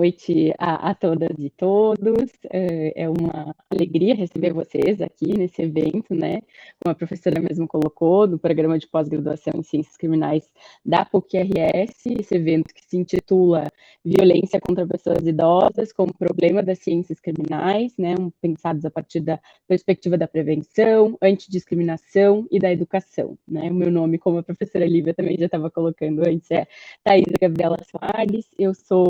Noite a todas e todos. É uma alegria receber vocês aqui nesse evento, né? Como a professora mesmo colocou, do programa de pós-graduação em Ciências Criminais da PUC-RS, esse evento que se intitula Violência contra Pessoas Idosas como Problema das Ciências Criminais, né? Pensados a partir da perspectiva da prevenção, antidiscriminação e da educação, né? O meu nome, como a professora Lívia também já estava colocando antes, é Thaisa Gabriela Soares. Eu sou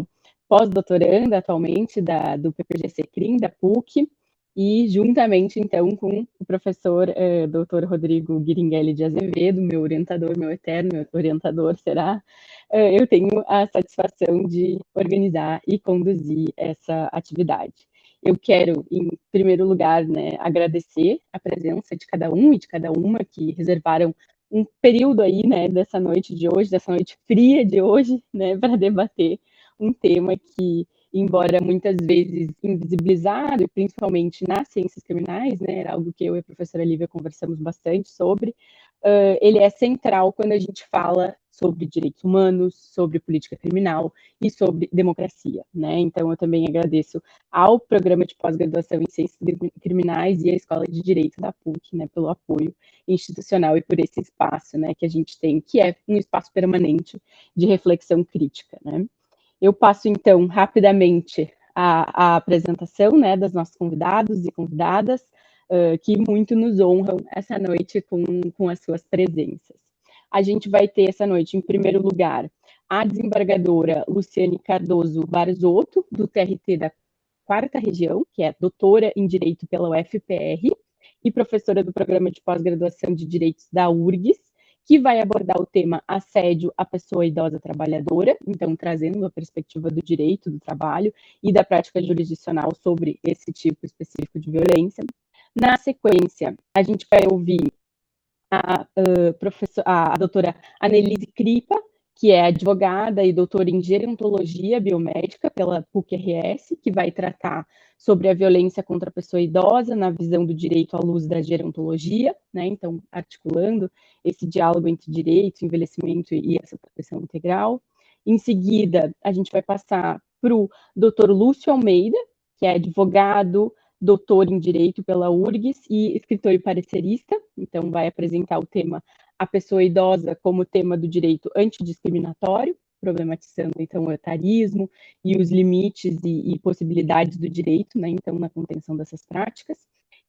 pós-doutoranda atualmente do PPGC CRIM, da PUC, e juntamente, então, com o professor Dr. Rodrigo Guiringuelli de Azevedo, meu orientador, meu eterno orientador será, eu tenho a satisfação de organizar e conduzir essa atividade. Eu quero, em primeiro lugar, né, agradecer a presença de cada um e de cada uma que reservaram um período aí, né, dessa noite de hoje, dessa noite fria de hoje, né, para debater um tema que, embora muitas vezes invisibilizado, e principalmente nas ciências criminais, né, era algo que eu e a professora Lívia conversamos bastante sobre, ele é central quando a gente fala sobre direitos humanos, sobre política criminal e sobre democracia, né? Então, eu também agradeço ao programa de pós-graduação em Ciências Criminais e à Escola de Direito da PUC, né, pelo apoio institucional e por esse espaço, né, que a gente tem, que é um espaço permanente de reflexão crítica, né? Eu passo, então, rapidamente a apresentação, né, das nossos convidados e convidadas, que muito nos honram essa noite com as suas presenças. A gente vai ter essa noite, em primeiro lugar, a desembargadora Luciane Cardoso Barzotto, do TRT da Quarta Região, que é doutora em Direito pela UFPR e professora do Programa de Pós-Graduação de Direitos da URGS, que vai abordar o tema assédio à pessoa idosa trabalhadora, então trazendo a perspectiva do direito do trabalho e da prática jurisdicional sobre esse tipo específico de violência. Na sequência, a gente vai ouvir a doutora Annelise Kripa, que é advogada e doutora em gerontologia biomédica pela PUC-RS, que vai tratar sobre a violência contra a pessoa idosa na visão do direito à luz da gerontologia, né? Então, articulando esse diálogo entre direito, envelhecimento e essa proteção integral. Em seguida, a gente vai passar para o doutor Lúcio Almeida, que é advogado, doutor em Direito pela URGS e escritor e parecerista, então vai apresentar o tema A Pessoa Idosa como tema do direito antidiscriminatório, problematizando então o etarismo e os limites e possibilidades do direito, né, então na contenção dessas práticas.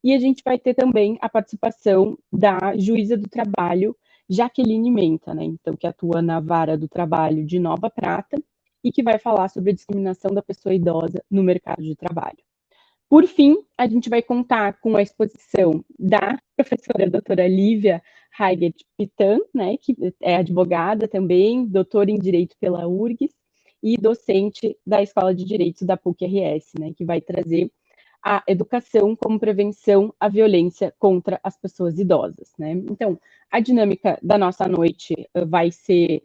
E a gente vai ter também a participação da juíza do trabalho, Jaqueline Menta, né, então que atua na Vara do Trabalho de Nova Prata e que vai falar sobre a discriminação da pessoa idosa no mercado de trabalho. Por fim, a gente vai contar com a exposição da professora doutora Lívia Heigert Pitan, né, que é advogada também, doutora em Direito pela URGS e docente da Escola de Direito da PUC-RS, né, que vai trazer a educação como prevenção à violência contra as pessoas idosas, né? Então, a dinâmica da nossa noite vai ser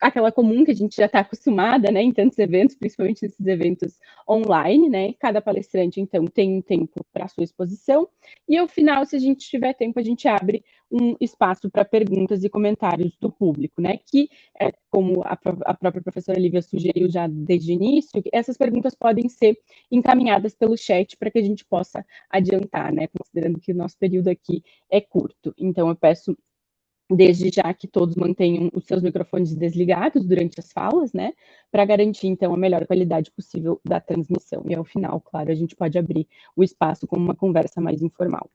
aquela comum que a gente já está acostumada, né, em tantos eventos, principalmente nesses eventos online, né? Cada palestrante, então, tem um tempo para a sua exposição, e ao final, se a gente tiver tempo, a gente abre um espaço para perguntas e comentários do público, né? Que, como a própria professora Lívia sugeriu já desde o início, essas perguntas podem ser encaminhadas pelo chat para que a gente possa adiantar, né? Considerando que o nosso período aqui é curto. Então, eu peço desde já que todos mantenham os seus microfones desligados durante as falas, né, para garantir, então, a melhor qualidade possível da transmissão. E, ao final, claro, a gente pode abrir o espaço com uma conversa mais informal.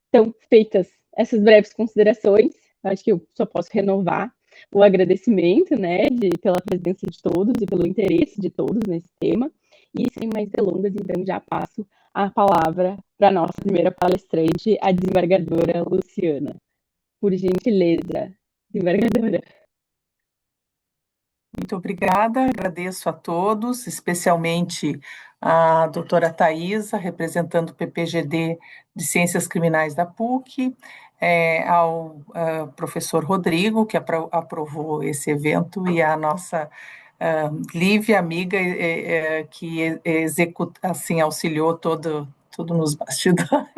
Então, feitas essas breves considerações, acho que eu só posso renovar o agradecimento, né, pela presença de todos e pelo interesse de todos nesse tema. E, sem mais delongas, então, já passo a palavra para a nossa primeira palestrante, a desembargadora Luciana. Por gentileza, desembargadora. Muito obrigada, agradeço a todos, especialmente a doutora Thaisa, representando o PPGD de Ciências Criminais da PUC, ao professor Rodrigo, que aprovou esse evento, e a nossa Lívia, amiga, que executa, assim, auxiliou tudo nos bastidores,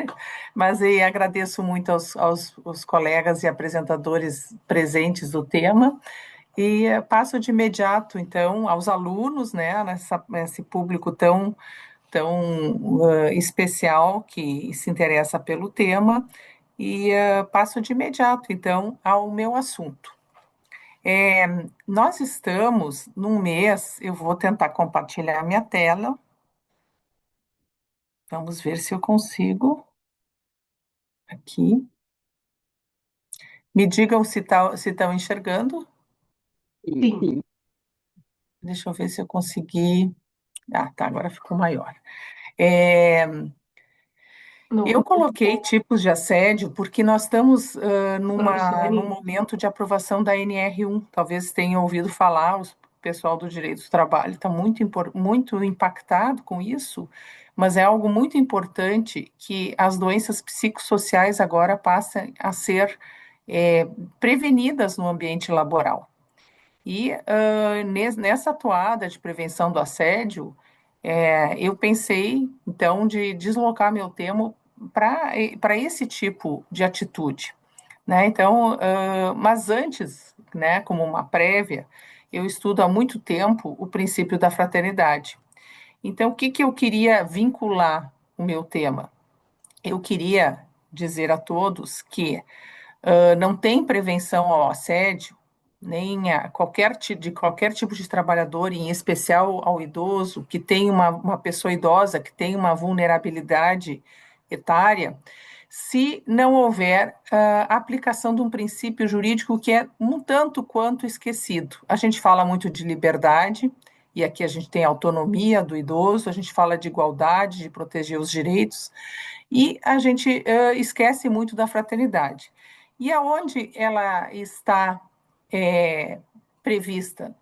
mas agradeço muito aos colegas e apresentadores presentes do tema. E passo de imediato, então, aos alunos, né, nesse público tão especial que se interessa pelo tema, e passo de imediato, então, ao meu assunto. É, nós estamos num mês, eu vou tentar compartilhar minha tela, vamos ver se eu consigo aqui. Me digam se estão enxergando. Sim, Sim. sim. Deixa eu ver se eu consegui. Ah, tá, agora ficou maior. É, eu coloquei tipos de assédio porque nós estamos num momento de aprovação da NR1. Talvez tenham ouvido falar, o pessoal do direito do trabalho está muito impactado com isso, mas é algo muito importante que as doenças psicossociais agora passem a ser prevenidas no ambiente laboral. E nessa atuada de prevenção do assédio, eu pensei, então, de deslocar meu tema para esse tipo de atitude, né? Então, mas antes, né, como uma prévia, eu estudo há muito tempo o princípio da fraternidade. Então, o que que eu queria vincular o meu tema? Eu queria dizer a todos que não tem prevenção ao assédio, nem a qualquer tipo de trabalhador, em especial ao idoso, que tem uma pessoa idosa que tem uma vulnerabilidade etária, se não houver a aplicação de um princípio jurídico que é um tanto quanto esquecido. A gente fala muito de liberdade, e aqui a gente tem a autonomia do idoso, a gente fala de igualdade, de proteger os direitos, e a gente esquece muito da fraternidade. E aonde ela está é, prevista?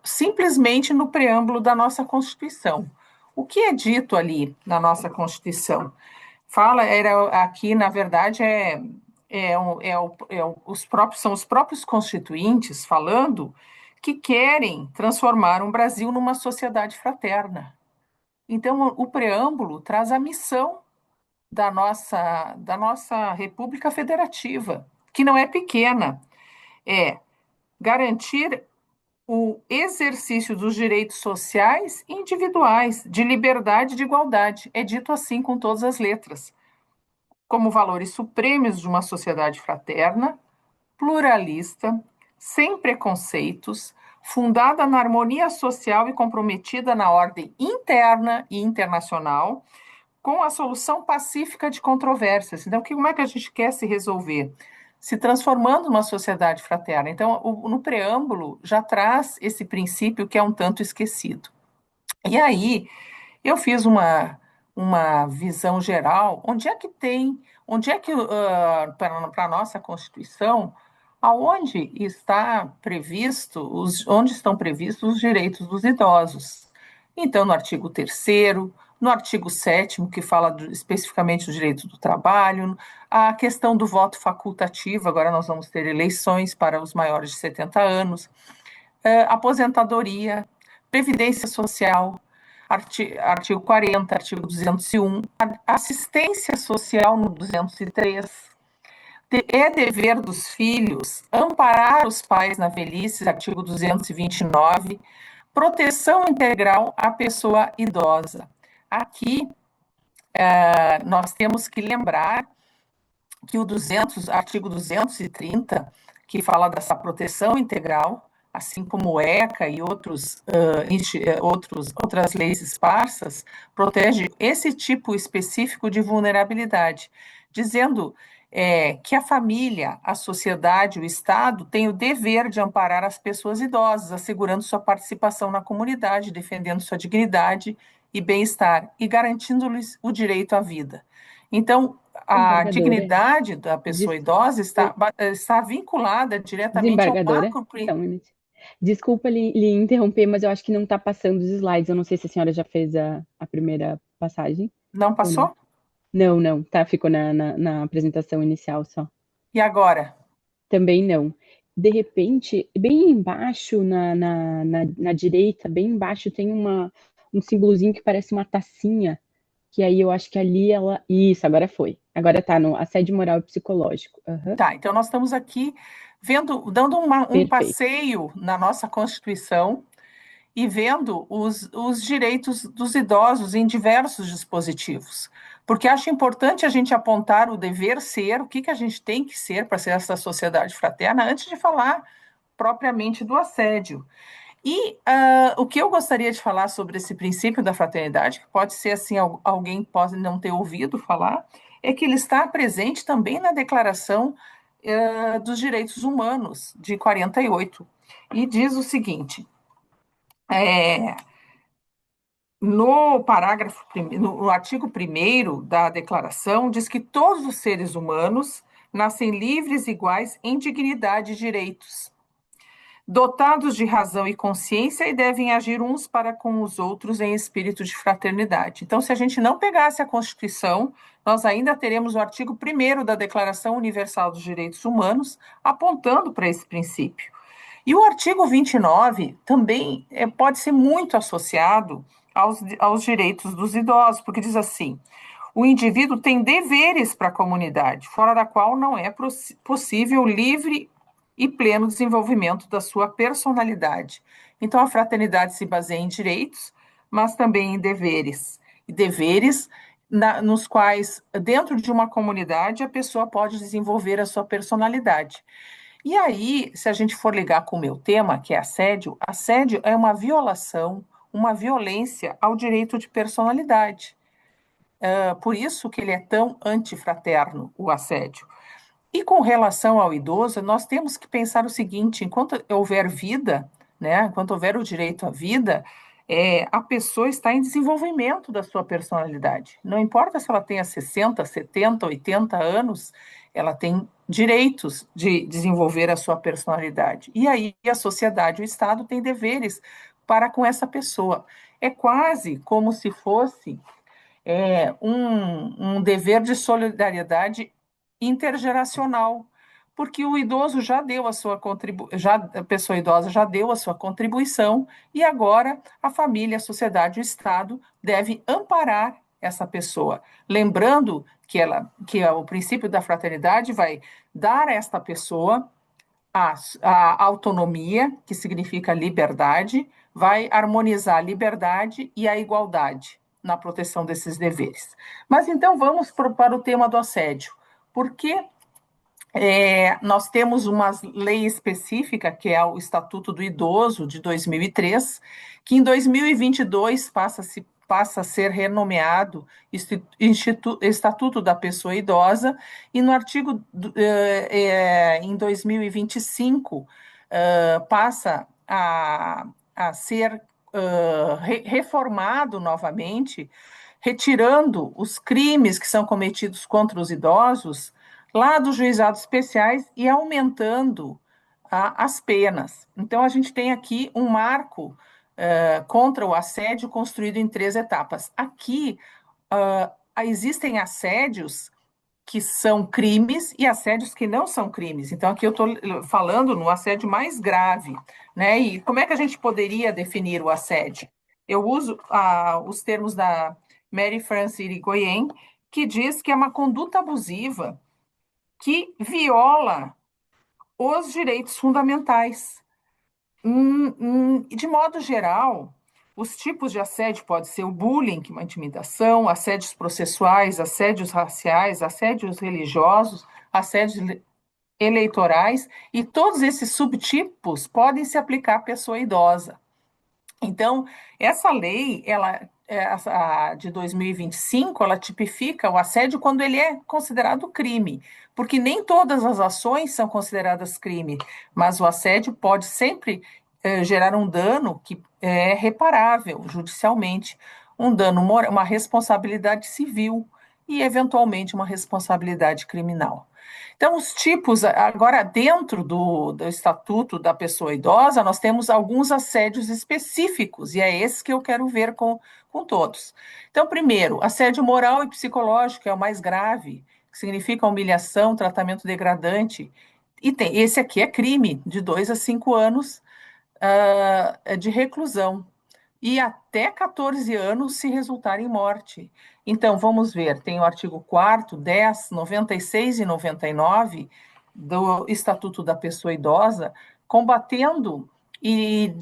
Simplesmente no preâmbulo da nossa Constituição. O que é dito ali na nossa Constituição? Aqui, na verdade, são os próprios constituintes falando que querem transformar um Brasil numa sociedade fraterna. Então, o preâmbulo traz a missão da nossa República Federativa, que não é pequena, é garantir o exercício dos direitos sociais e individuais, de liberdade e de igualdade. É dito assim com todas as letras, como valores supremos de uma sociedade fraterna, pluralista, sem preconceitos, fundada na harmonia social e comprometida na ordem interna e internacional, com a solução pacífica de controvérsias. Então, como é que a gente quer se resolver? Se transformando numa sociedade fraterna. Então, no preâmbulo já traz esse princípio que é um tanto esquecido. E aí, eu fiz uma visão geral, onde é que, para a nossa Constituição, onde estão previstos os direitos dos idosos. Então, no artigo 3º, no artigo 7º, que fala especificamente do direito do trabalho, a questão do voto facultativo, agora nós vamos ter eleições para os maiores de 70 anos, aposentadoria, previdência social, artigo 40, artigo 201, assistência social no 203. É dever dos filhos amparar os pais na velhice, artigo 229, proteção integral à pessoa idosa. Aqui, nós temos que lembrar que artigo 230, que fala dessa proteção integral, assim como o ECA e outras leis esparsas, protege esse tipo específico de vulnerabilidade, dizendo que a família, a sociedade, o Estado têm o dever de amparar as pessoas idosas, assegurando sua participação na comunidade, defendendo sua dignidade e bem-estar e garantindo-lhes o direito à vida. Então, a Desembargadora, dignidade da pessoa idosa está vinculada diretamente ao desembargadora, macro. só um minuto. Desculpa lhe interromper, mas eu acho que não está passando os slides. Eu não sei se a senhora já fez a primeira passagem Não ou não. passou? Não, não, tá, ficou na apresentação inicial só. E agora? Também não. De repente, bem embaixo, na direita, bem embaixo, tem um símbolozinho que parece uma tacinha, que aí eu acho que ali ela. Isso, agora foi. Agora tá no assédio moral e psicológico. Aham. Tá, então nós estamos aqui dando um Perfeito. passeio na nossa Constituição e vendo os direitos dos idosos em diversos dispositivos. Porque acho importante a gente apontar o dever ser, o que, que a gente tem que ser para ser essa sociedade fraterna, antes de falar propriamente do assédio. E o que eu gostaria de falar sobre esse princípio da fraternidade, que pode ser assim, alguém pode não ter ouvido falar, é que ele está presente também na Declaração dos Direitos Humanos de 48. E diz o seguinte: é, no parágrafo, no artigo 1º da declaração, diz que todos os seres humanos nascem livres, iguais em dignidade e direitos, dotados de razão e consciência e devem agir uns para com os outros em espírito de fraternidade. Então, se a gente não pegasse a Constituição, nós ainda teremos o artigo 1º da Declaração Universal dos Direitos Humanos apontando para esse princípio. E o artigo 29 também pode ser muito associado aos direitos dos idosos, porque diz assim: o indivíduo tem deveres para a comunidade, fora da qual não é possível livre e pleno desenvolvimento da sua personalidade. Então, a fraternidade se baseia em direitos, mas também em deveres. E deveres nos quais, dentro de uma comunidade, a pessoa pode desenvolver a sua personalidade. E aí, se a gente for ligar com o meu tema, que é assédio é uma violação, uma violência ao direito de personalidade. Por isso que ele é tão antifraterno, o assédio. E com relação ao idoso, nós temos que pensar o seguinte: enquanto houver vida, né, enquanto houver o direito à vida, a pessoa está em desenvolvimento da sua personalidade. Não importa se ela tenha 60, 70, 80 anos, ela tem direitos de desenvolver a sua personalidade. E aí a sociedade, o Estado, tem deveres para com essa pessoa. É quase como se fosse um dever de solidariedade intergeracional, porque o idoso já deu a sua a pessoa idosa já deu a sua contribuição e agora a família, a sociedade, o Estado deve amparar essa pessoa, lembrando que o princípio da fraternidade vai dar a esta pessoa a autonomia, que significa liberdade, vai harmonizar a liberdade e a igualdade na proteção desses deveres. Mas então vamos para o tema do assédio. Porque nós temos uma lei específica, que é o Estatuto do Idoso, de 2003, que em 2022 passa a ser renomeado Estatuto da Pessoa Idosa, e no artigo, em 2025, passa a ser reformado novamente, retirando os crimes que são cometidos contra os idosos lá dos juizados especiais e aumentando as penas. Então, a gente tem aqui um marco contra o assédio construído em 3 etapas. Aqui, existem assédios que são crimes e assédios que não são crimes. Então, aqui eu estou falando no assédio mais grave, né? E como é que a gente poderia definir o assédio? Eu uso os termos da Mary Frances Irigoyen, que diz que é uma conduta abusiva que viola os direitos fundamentais. De modo geral, os tipos de assédio podem ser o bullying, que é uma intimidação, assédios processuais, assédios raciais, assédios religiosos, assédios eleitorais, e todos esses subtipos podem se aplicar à pessoa idosa. Então, essa lei, a de 2025, ela tipifica o assédio quando ele é considerado crime, porque nem todas as ações são consideradas crime, mas o assédio pode sempre gerar um dano que é reparável judicialmente, um dano, uma responsabilidade civil e, eventualmente, uma responsabilidade criminal. Então, os tipos, agora, dentro do Estatuto da Pessoa Idosa, nós temos alguns assédios específicos, e é esse que eu quero ver com todos. Então, primeiro, assédio moral e psicológico é o mais grave, que significa humilhação, tratamento degradante. E esse aqui é crime, de 2 a 5 anos de reclusão e até 14 anos se resultar em morte. Então, vamos ver, tem o artigo 4º, 10, 96 e 99, do Estatuto da Pessoa Idosa, combatendo e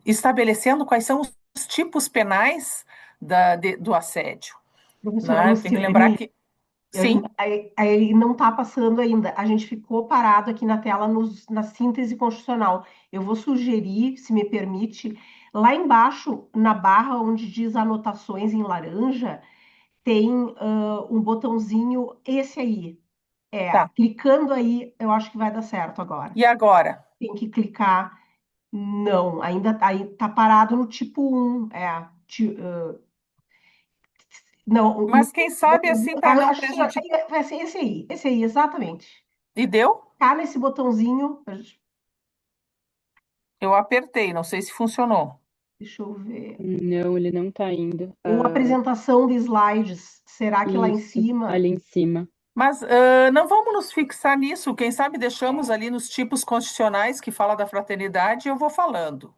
estabelecendo quais são os tipos penais do assédio. Professora, Né? me Tem que se lembrar permite, que, sim, aí não está passando ainda. A gente ficou parado aqui na tela na síntese constitucional. Eu vou sugerir, se me permite, lá embaixo, na barra onde diz anotações em laranja, tem um botãozinho, esse aí. tá. Clicando aí, eu acho que vai dar certo agora. E agora? Tem que clicar. Não, ainda aí tá parado no tipo um. Não, Mas quem sabe assim para não acho que prejudicar. vai ser esse aí, exatamente. E deu? Tá nesse botãozinho, Eu apertei, não sei se funcionou. deixa eu ver. Não, ele não tá indo. Ou apresentação de slides, será que lá em Isso, cima? ali em cima. Mas não vamos nos fixar nisso. Quem sabe deixamos ali nos tipos constitucionais que fala da fraternidade, eu vou falando.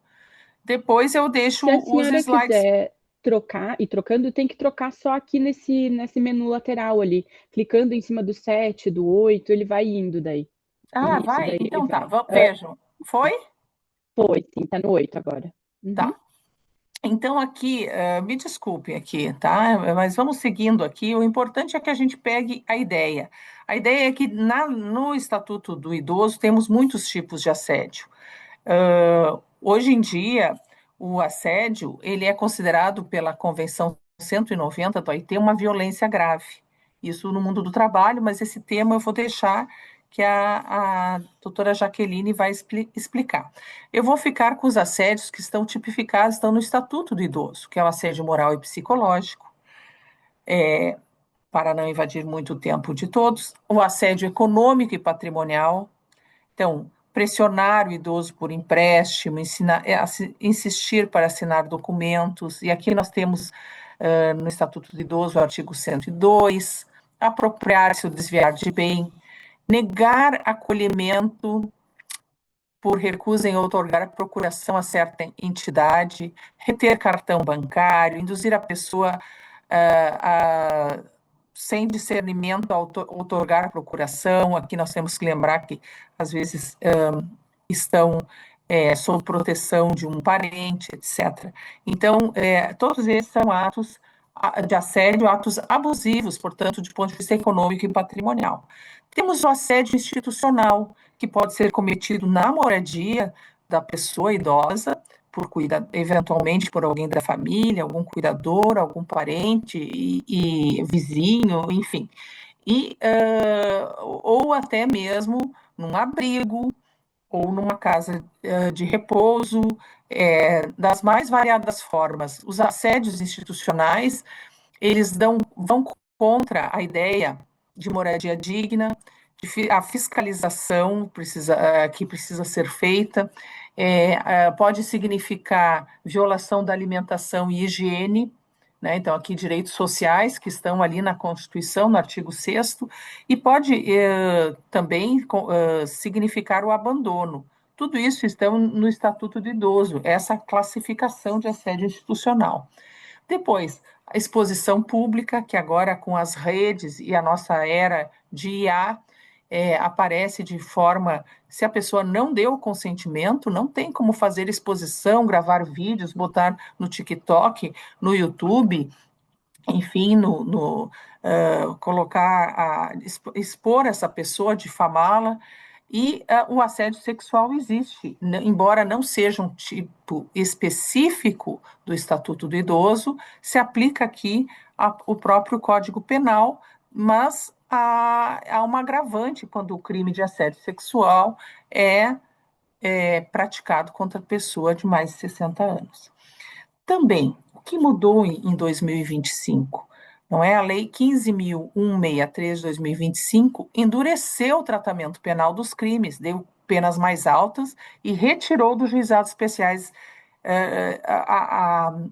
Depois eu deixo Se a os senhora slides. quiser trocar, e trocando, tem que trocar só aqui nesse menu lateral ali. Clicando em cima do 7, do 8, ele vai indo daí. Ah, Isso, vai? daí ele Então tá, vai. vejam. Foi? Foi, sim, tá no 8 agora. Uhum. Tá. Então aqui, me desculpe aqui, tá? Mas vamos seguindo aqui. O importante é que a gente pegue a ideia. A ideia é que no Estatuto do Idoso temos muitos tipos de assédio. Hoje em dia, o assédio, ele é considerado pela Convenção 190 da OIT uma violência grave. Isso no mundo do trabalho, mas esse tema eu vou deixar que a doutora Jaqueline vai explicar. Eu vou ficar com os assédios que estão tipificados, estão no Estatuto do Idoso, que é o assédio moral e psicológico, para não invadir muito o tempo de todos, o assédio econômico e patrimonial. Então, pressionar o idoso por empréstimo, insistir para assinar documentos, e aqui nós temos no Estatuto do Idoso o artigo 102, apropriar-se ou desviar de bem, negar acolhimento por recusa em outorgar a procuração a certa entidade, reter cartão bancário, induzir a pessoa sem discernimento a outorgar a procuração. Aqui nós temos que lembrar que, às vezes, estão sob proteção de um parente, etc. Então, todos esses são atos de assédio, atos abusivos, portanto, de ponto de vista econômico e patrimonial. Temos o assédio institucional, que pode ser cometido na moradia da pessoa idosa, eventualmente por alguém da família, algum cuidador, algum parente e vizinho, enfim. Ou até mesmo num abrigo, ou numa casa de repouso, das mais variadas formas. Os assédios institucionais, eles vão contra a ideia de moradia digna, a fiscalização que precisa ser feita, pode significar violação da alimentação e higiene, né? Então, aqui, direitos sociais, que estão ali na Constituição, no artigo 6º, e pode também significar o abandono. Tudo isso está no Estatuto do Idoso, essa classificação de assédio institucional. Depois, a exposição pública, que agora com as redes e a nossa era de IA, aparece de forma, se a pessoa não deu o consentimento, não tem como fazer exposição, gravar vídeos, botar no TikTok, no YouTube, enfim, colocar, expor essa pessoa, difamá-la. E o assédio sexual existe, embora não seja um tipo específico do Estatuto do Idoso, se aplica aqui o próprio Código Penal, mas há uma agravante quando o crime de assédio sexual é praticado contra a pessoa de mais de 60 anos. Também, o que mudou em 2025? Não é? A Lei 15.163 de 2025 endureceu o tratamento penal dos crimes, deu penas mais altas e retirou dos juizados especiais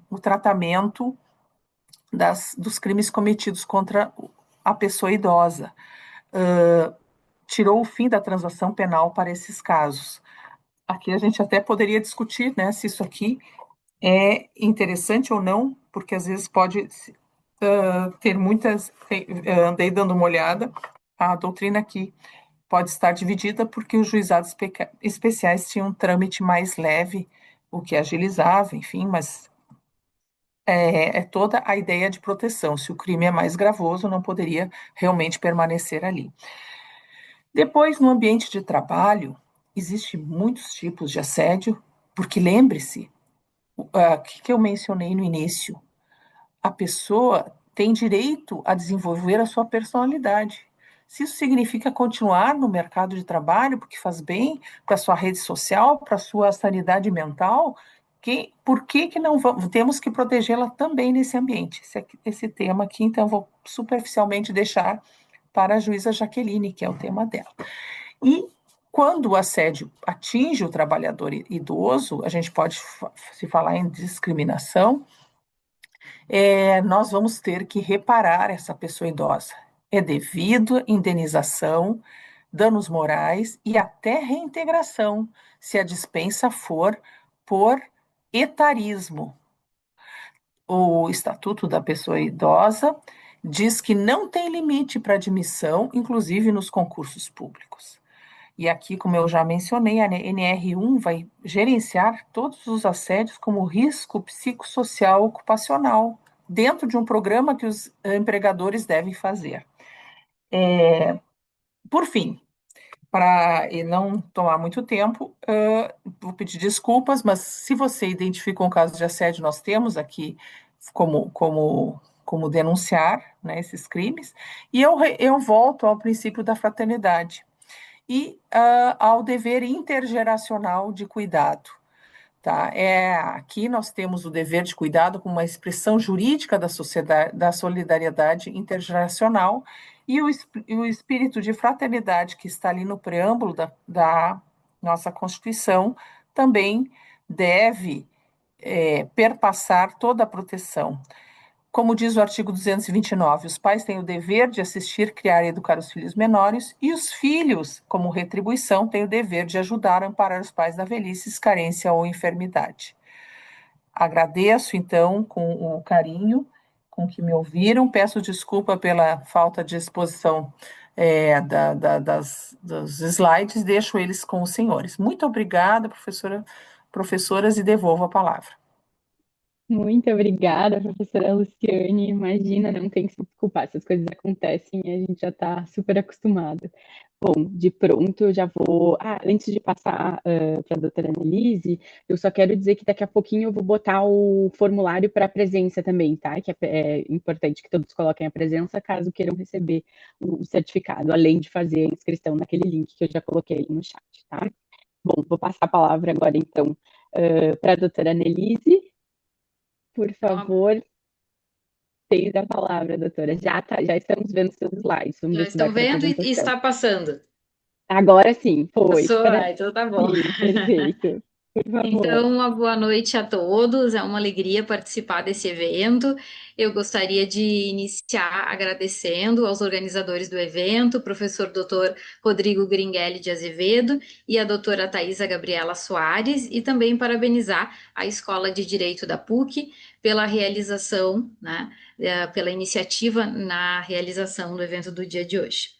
o tratamento dos crimes cometidos contra a pessoa idosa. Tirou o fim da transação penal para esses casos. Aqui a gente até poderia discutir, né, se isso aqui é interessante ou não, porque às vezes pode ter muitas. Andei dando uma olhada, a doutrina aqui pode estar dividida porque os juizados especiais tinham um trâmite mais leve, o que agilizava, enfim, mas é toda a ideia de proteção. Se o crime é mais gravoso, não poderia realmente permanecer ali. Depois, no ambiente de trabalho, existem muitos tipos de assédio, porque lembre-se, o que eu mencionei no início, a pessoa tem direito a desenvolver a sua personalidade. Se isso significa continuar no mercado de trabalho, porque faz bem para a sua rede social, para a sua sanidade mental, por que não vamos, temos que protegê-la também nesse ambiente? Esse tema aqui, então, eu vou superficialmente deixar para a juíza Jaqueline, que é o tema dela. E quando o assédio atinge o trabalhador idoso, a gente pode se falar em discriminação, nós vamos ter que reparar essa pessoa idosa. É devido indenização, danos morais e até reintegração, se a dispensa for por etarismo. O Estatuto da Pessoa Idosa diz que não tem limite para admissão, inclusive nos concursos públicos. E aqui, como eu já mencionei, a NR1 vai gerenciar todos os assédios como risco psicossocial ocupacional, dentro de um programa que os empregadores devem fazer. Por fim, para não tomar muito tempo, vou pedir desculpas, mas se você identifica um caso de assédio, nós temos aqui como denunciar, né, esses crimes, e eu volto ao princípio da fraternidade e ao dever intergeracional de cuidado. Tá? Aqui nós temos o dever de cuidado como uma expressão jurídica da sociedade, da solidariedade intergeracional e o espírito de fraternidade que está ali no preâmbulo da nossa Constituição também deve perpassar toda a proteção. Como diz o artigo 229, os pais têm o dever de assistir, criar e educar os filhos menores, e os filhos, como retribuição, têm o dever de ajudar a amparar os pais da velhice, carência ou enfermidade. Agradeço, então, com o carinho com que me ouviram, peço desculpa pela falta de exposição dos slides, deixo eles com os senhores. Muito obrigada, professoras, e devolvo a palavra. Muito obrigada, professora Luciane. Imagina, não tem que se desculpar, essas coisas acontecem e a gente já está super acostumado. Bom, de pronto, eu já vou. Antes de passar para a doutora Annelise, eu só quero dizer que daqui a pouquinho eu vou botar o formulário para a presença também, tá? Que é importante que todos coloquem a presença caso queiram receber o certificado, além de fazer a inscrição naquele link que eu já coloquei no chat, tá? Bom, vou passar a palavra agora, então, para a doutora Annelise. Por favor, tenha a palavra, doutora. Já estamos vendo seus slides. Vamos Já ver se vai estão para a vendo e apresentação. está passando. Agora sim, foi. Passou, então tá bom. Sim, perfeito. Por favor. Então, uma boa noite a todos. É uma alegria participar desse evento. Eu gostaria de iniciar agradecendo aos organizadores do evento, o professor Dr. Rodrigo Gringelli de Azevedo e a doutora Thaisa Gabriela Soares, e também parabenizar a Escola de Direito da PUC pela realização, né, pela iniciativa na realização do evento do dia de hoje.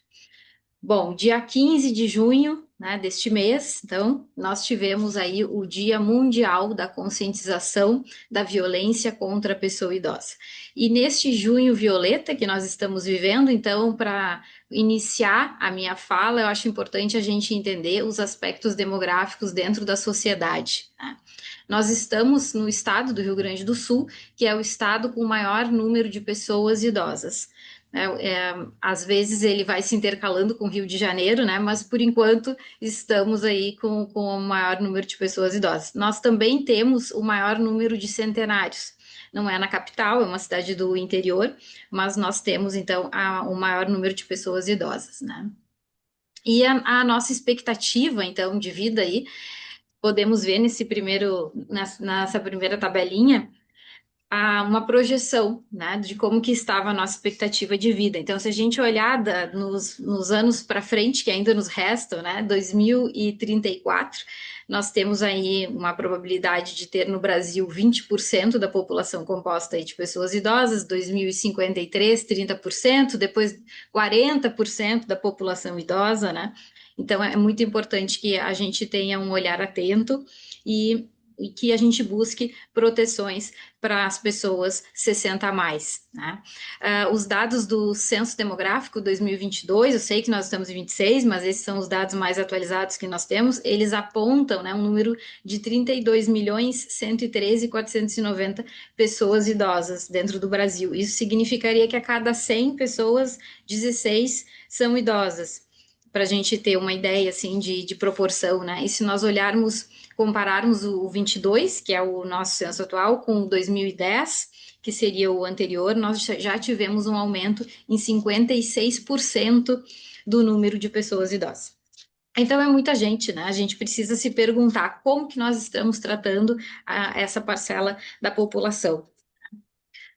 Bom, dia 15 de junho, né, deste mês, então, nós tivemos aí o Dia Mundial da Conscientização da Violência contra a Pessoa Idosa. E neste junho violeta que nós estamos vivendo, então, para iniciar a minha fala, eu acho importante a gente entender os aspectos demográficos dentro da sociedade, né? Nós estamos no estado do Rio Grande do Sul, que é o estado com o maior número de pessoas idosas. Às vezes ele vai se intercalando com o Rio de Janeiro, né? Mas por enquanto estamos aí com o maior número de pessoas idosas. Nós também temos o maior número de centenários. Não é na capital, é uma cidade do interior, mas nós temos então o maior número de pessoas idosas, né? E a nossa expectativa, então, de vida aí, podemos ver nessa primeira tabelinha, uma projeção, né, de como que estava a nossa expectativa de vida. Então, se a gente olhar nos anos para frente, que ainda nos restam, né, 2034, nós temos aí uma probabilidade de ter no Brasil 20% da população composta aí de pessoas idosas, 2053, 30%, depois 40% da população idosa, né? Então, é muito importante que a gente tenha um olhar atento e que a gente busque proteções para as pessoas 60 a mais, né? Os dados do Censo Demográfico 2022, eu sei que nós estamos em 26, mas esses são os dados mais atualizados que nós temos, eles apontam, né, um número de 32.113.490 pessoas idosas dentro do Brasil. Isso significaria que a cada 100 pessoas, 16 são idosas, para a gente ter uma ideia, assim, de proporção, né? E se nós compararmos o 22, que é o nosso censo atual, com o 2010, que seria o anterior, nós já tivemos um aumento em 56% do número de pessoas idosas. Então é muita gente, né? A gente precisa se perguntar como que nós estamos tratando essa parcela da população.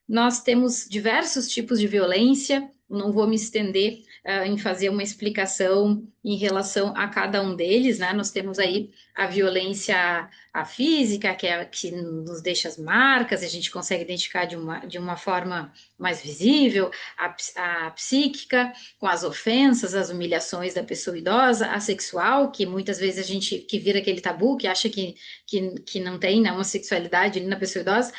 Nós temos diversos tipos de violência, não vou me estender em fazer uma explicação em relação a cada um deles, né? Nós temos aí a violência física, que nos deixa as marcas, a gente consegue identificar de uma forma mais visível, a psíquica, com as ofensas, as humilhações da pessoa idosa, a sexual, que muitas vezes a gente que vira aquele tabu, que acha que não tem, né, uma sexualidade ali na pessoa idosa,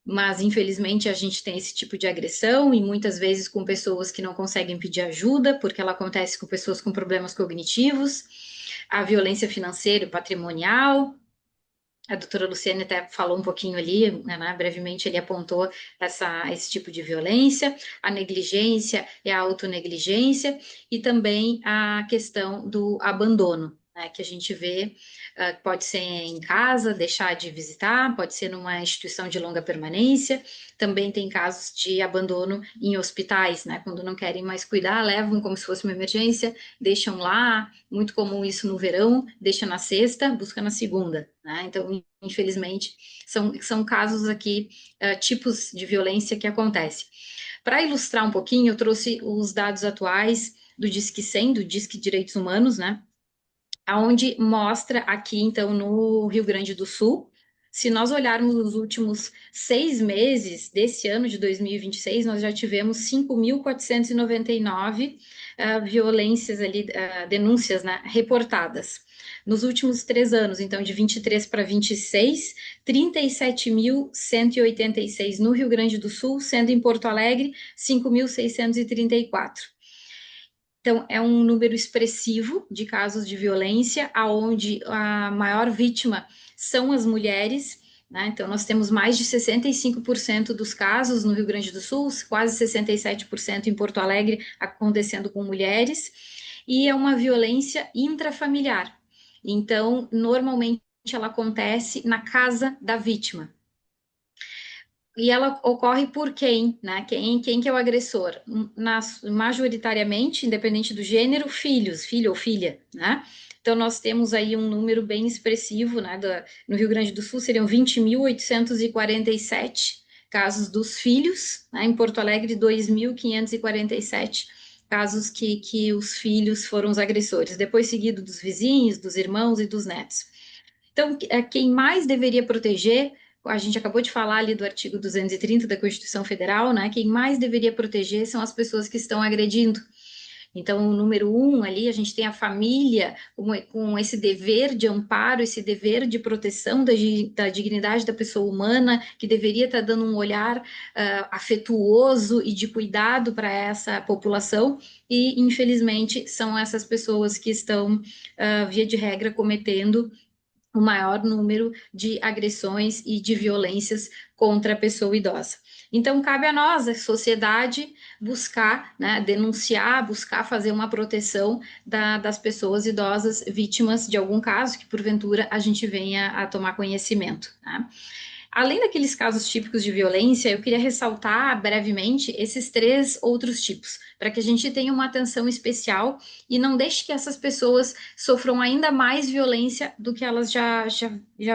mas infelizmente a gente tem esse tipo de agressão e muitas vezes com pessoas que não conseguem pedir ajuda, porque ela acontece com pessoas com problemas cognitivos, a violência financeira e patrimonial. A doutora Luciane até falou um pouquinho ali, né, brevemente ele apontou esse tipo de violência, a negligência e a autonegligência, e também a questão do abandono, né, que a gente vê, pode ser em casa, deixar de visitar, pode ser numa instituição de longa permanência, também tem casos de abandono em hospitais, né, quando não querem mais cuidar, levam como se fosse uma emergência, deixam lá, muito comum isso no verão, deixa na sexta, busca na segunda, né, então, infelizmente, são casos aqui, tipos de violência que acontecem. Para ilustrar um pouquinho, eu trouxe os dados atuais do Disque 100, do Disque Direitos Humanos, né, onde mostra aqui, então, no Rio Grande do Sul, se nós olharmos os últimos 6 meses desse ano de 2026, nós já tivemos 5.499 violências ali, denúncias, né, reportadas. Nos últimos 3 anos, então, de 23 para 26, 37.186 no Rio Grande do Sul, sendo em Porto Alegre 5.634. Então, é um número expressivo de casos de violência, aonde a maior vítima são as mulheres, né? Então, nós temos mais de 65% dos casos no Rio Grande do Sul, quase 67% em Porto Alegre, acontecendo com mulheres, e é uma violência intrafamiliar. Então, normalmente ela acontece na casa da vítima. E ela ocorre por quem, né? Quem que é o agressor? Majoritariamente, independente do gênero, filhos, filho ou filha, né? Então, nós temos aí um número bem expressivo, né? No Rio Grande do Sul, seriam 20.847 casos dos filhos, né? Em Porto Alegre, 2.547 casos que os filhos foram os agressores, depois seguido dos vizinhos, dos irmãos e dos netos. Então, quem mais deveria proteger, a gente acabou de falar ali do artigo 230 da Constituição Federal, né? Quem mais deveria proteger são as pessoas que estão agredindo. Então, o número 1 ali, a gente tem a família com esse dever de amparo, esse dever de proteção da dignidade da pessoa humana, que deveria estar dando um olhar afetuoso e de cuidado para essa população, e, infelizmente, são essas pessoas que estão, via de regra, cometendo o maior número de agressões e de violências contra a pessoa idosa. Então, cabe a nós, a sociedade, buscar, né, denunciar, buscar fazer uma proteção das pessoas idosas vítimas de algum caso que, porventura, a gente venha a tomar conhecimento, né? Além daqueles casos típicos de violência, eu queria ressaltar brevemente esses 3 outros tipos, para que a gente tenha uma atenção especial e não deixe que essas pessoas sofram ainda mais violência do que elas já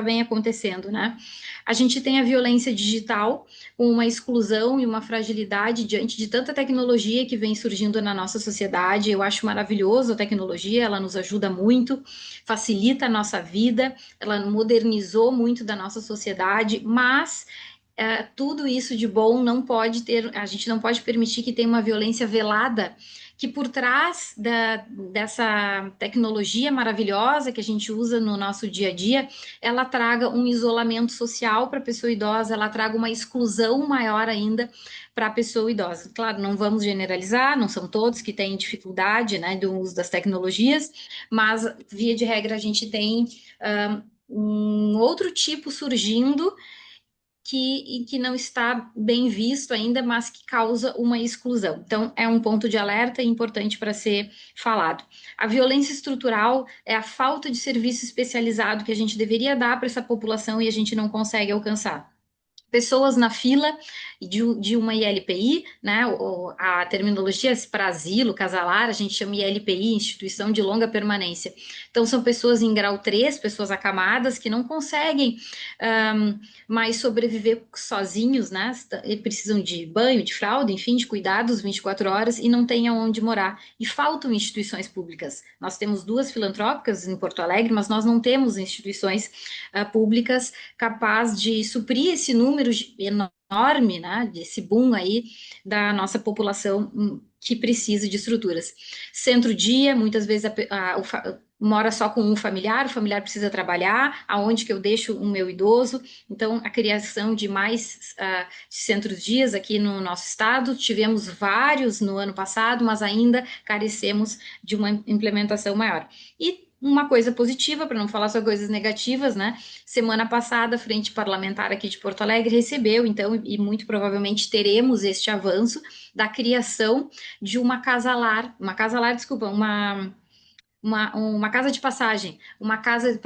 vem acontecendo, né? A gente tem a violência digital, com uma exclusão e uma fragilidade diante de tanta tecnologia que vem surgindo na nossa sociedade. Eu acho maravilhoso a tecnologia, ela nos ajuda muito, facilita a nossa vida, ela modernizou muito da nossa sociedade, mas tudo isso de bom não pode ter, a gente não pode permitir que tenha uma violência velada, que por trás dessa tecnologia maravilhosa que a gente usa no nosso dia a dia, ela traga um isolamento social para a pessoa idosa, ela traga uma exclusão maior ainda para a pessoa idosa. Claro, não vamos generalizar, não são todos que têm dificuldade, né, do uso das tecnologias, mas via de regra a gente tem um outro tipo surgindo que não está bem visto ainda, mas que causa uma exclusão. Então, é um ponto de alerta importante para ser falado. A violência estrutural é a falta de serviço especializado que a gente deveria dar para essa população e a gente não consegue alcançar. Pessoas na fila de uma ILPI, né? A terminologia para asilo, casalar, a gente chama ILPI, Instituição de Longa Permanência. Então, são pessoas em grau 3, pessoas acamadas, que não conseguem mais sobreviver sozinhos, né? E precisam de banho, de fralda, enfim, de cuidados 24 horas e não têm aonde morar. E faltam instituições públicas. Nós temos 2 filantrópicas em Porto Alegre, mas nós não temos instituições públicas capazes de suprir esse número enorme, né, desse boom aí da nossa população que precisa de estruturas. Centro-dia, muitas vezes mora só com um familiar, o familiar precisa trabalhar, aonde que eu deixo o meu idoso? Então, a criação de mais centros-dias aqui no nosso estado, tivemos vários no ano passado, mas ainda carecemos de uma implementação maior. E uma coisa positiva, para não falar só coisas negativas, né? Semana passada, a Frente Parlamentar aqui de Porto Alegre recebeu, então, e muito provavelmente teremos este avanço da criação de uma casa de passagem, uma casa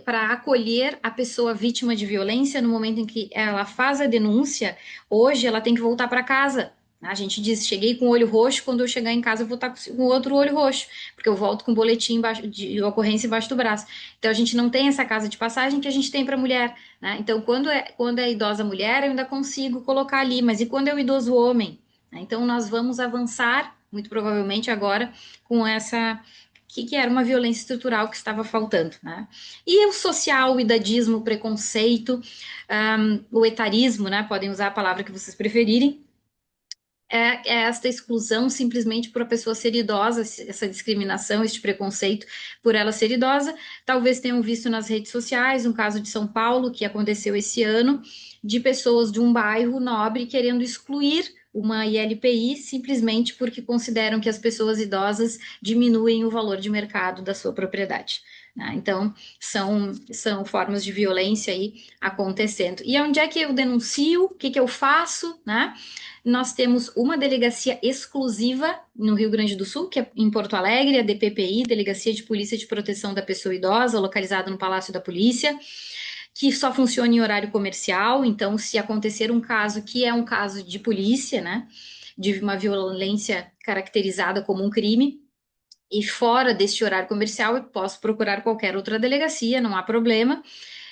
para acolher a pessoa vítima de violência no momento em que ela faz a denúncia. Hoje ela tem que voltar para casa. A gente diz, cheguei com o olho roxo, quando eu chegar em casa eu vou estar com o outro olho roxo, porque eu volto com o boletim de ocorrência embaixo do braço. Então a gente não tem essa casa de passagem que a gente tem para mulher, né? Então quando é idosa mulher, eu ainda consigo colocar ali, mas e quando é o idoso homem? Então nós vamos avançar, muito provavelmente agora, com essa que era uma violência estrutural que estava faltando, né? E o social, o idadismo, o preconceito, o etarismo, né? Podem usar a palavra que vocês preferirem, é esta exclusão simplesmente por a pessoa ser idosa, essa discriminação, este preconceito por ela ser idosa. Talvez tenham visto nas redes sociais um caso de São Paulo que aconteceu esse ano, de pessoas de um bairro nobre querendo excluir uma ILPI simplesmente porque consideram que as pessoas idosas diminuem o valor de mercado da sua propriedade. Né? Então, são formas de violência aí acontecendo. E onde é que eu denuncio? O que eu faço? Né? Nós temos uma delegacia exclusiva no Rio Grande do Sul, que é em Porto Alegre, a DPPI, Delegacia de Polícia de Proteção da Pessoa Idosa, localizada no Palácio da Polícia, que só funciona em horário comercial. Então, se acontecer um caso que é um caso de polícia, né, de uma violência caracterizada como um crime, e fora deste horário comercial, eu posso procurar qualquer outra delegacia, não há problema.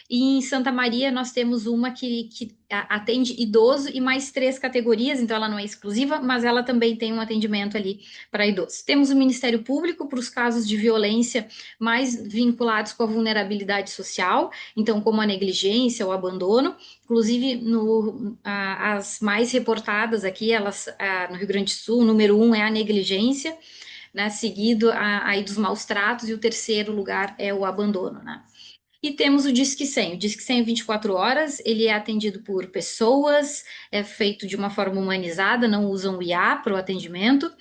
E em Santa Maria nós temos uma que atende idoso e mais 3 categorias, então ela não é exclusiva, mas ela também tem um atendimento ali para idosos. Temos o Ministério Público para os casos de violência mais vinculados com a vulnerabilidade social, então como a negligência, o abandono. Inclusive, as mais reportadas aqui, no Rio Grande do Sul, o número 1 é a negligência, né, seguido aí dos maus tratos, e o terceiro lugar é o abandono, né? E temos o Disque 100. O Disque 100 24 horas, ele é atendido por pessoas, é feito de uma forma humanizada, não usam o IA para o atendimento.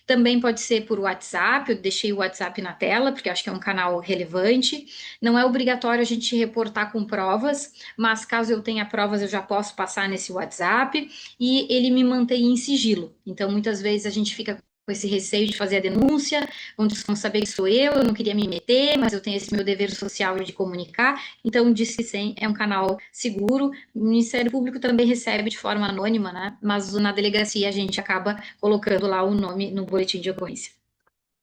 Também pode ser por WhatsApp, eu deixei o WhatsApp na tela, porque acho que é um canal relevante. Não é obrigatório a gente reportar com provas, mas caso eu tenha provas, eu já posso passar nesse WhatsApp, e ele me mantém em sigilo. Então, muitas vezes a gente fica com esse receio de fazer a denúncia, onde vão saber que sou eu não queria me meter, mas eu tenho esse meu dever social de comunicar. Então, o Disque 100 é um canal seguro. O Ministério Público também recebe de forma anônima, né? Mas na delegacia a gente acaba colocando lá o nome no boletim de ocorrência.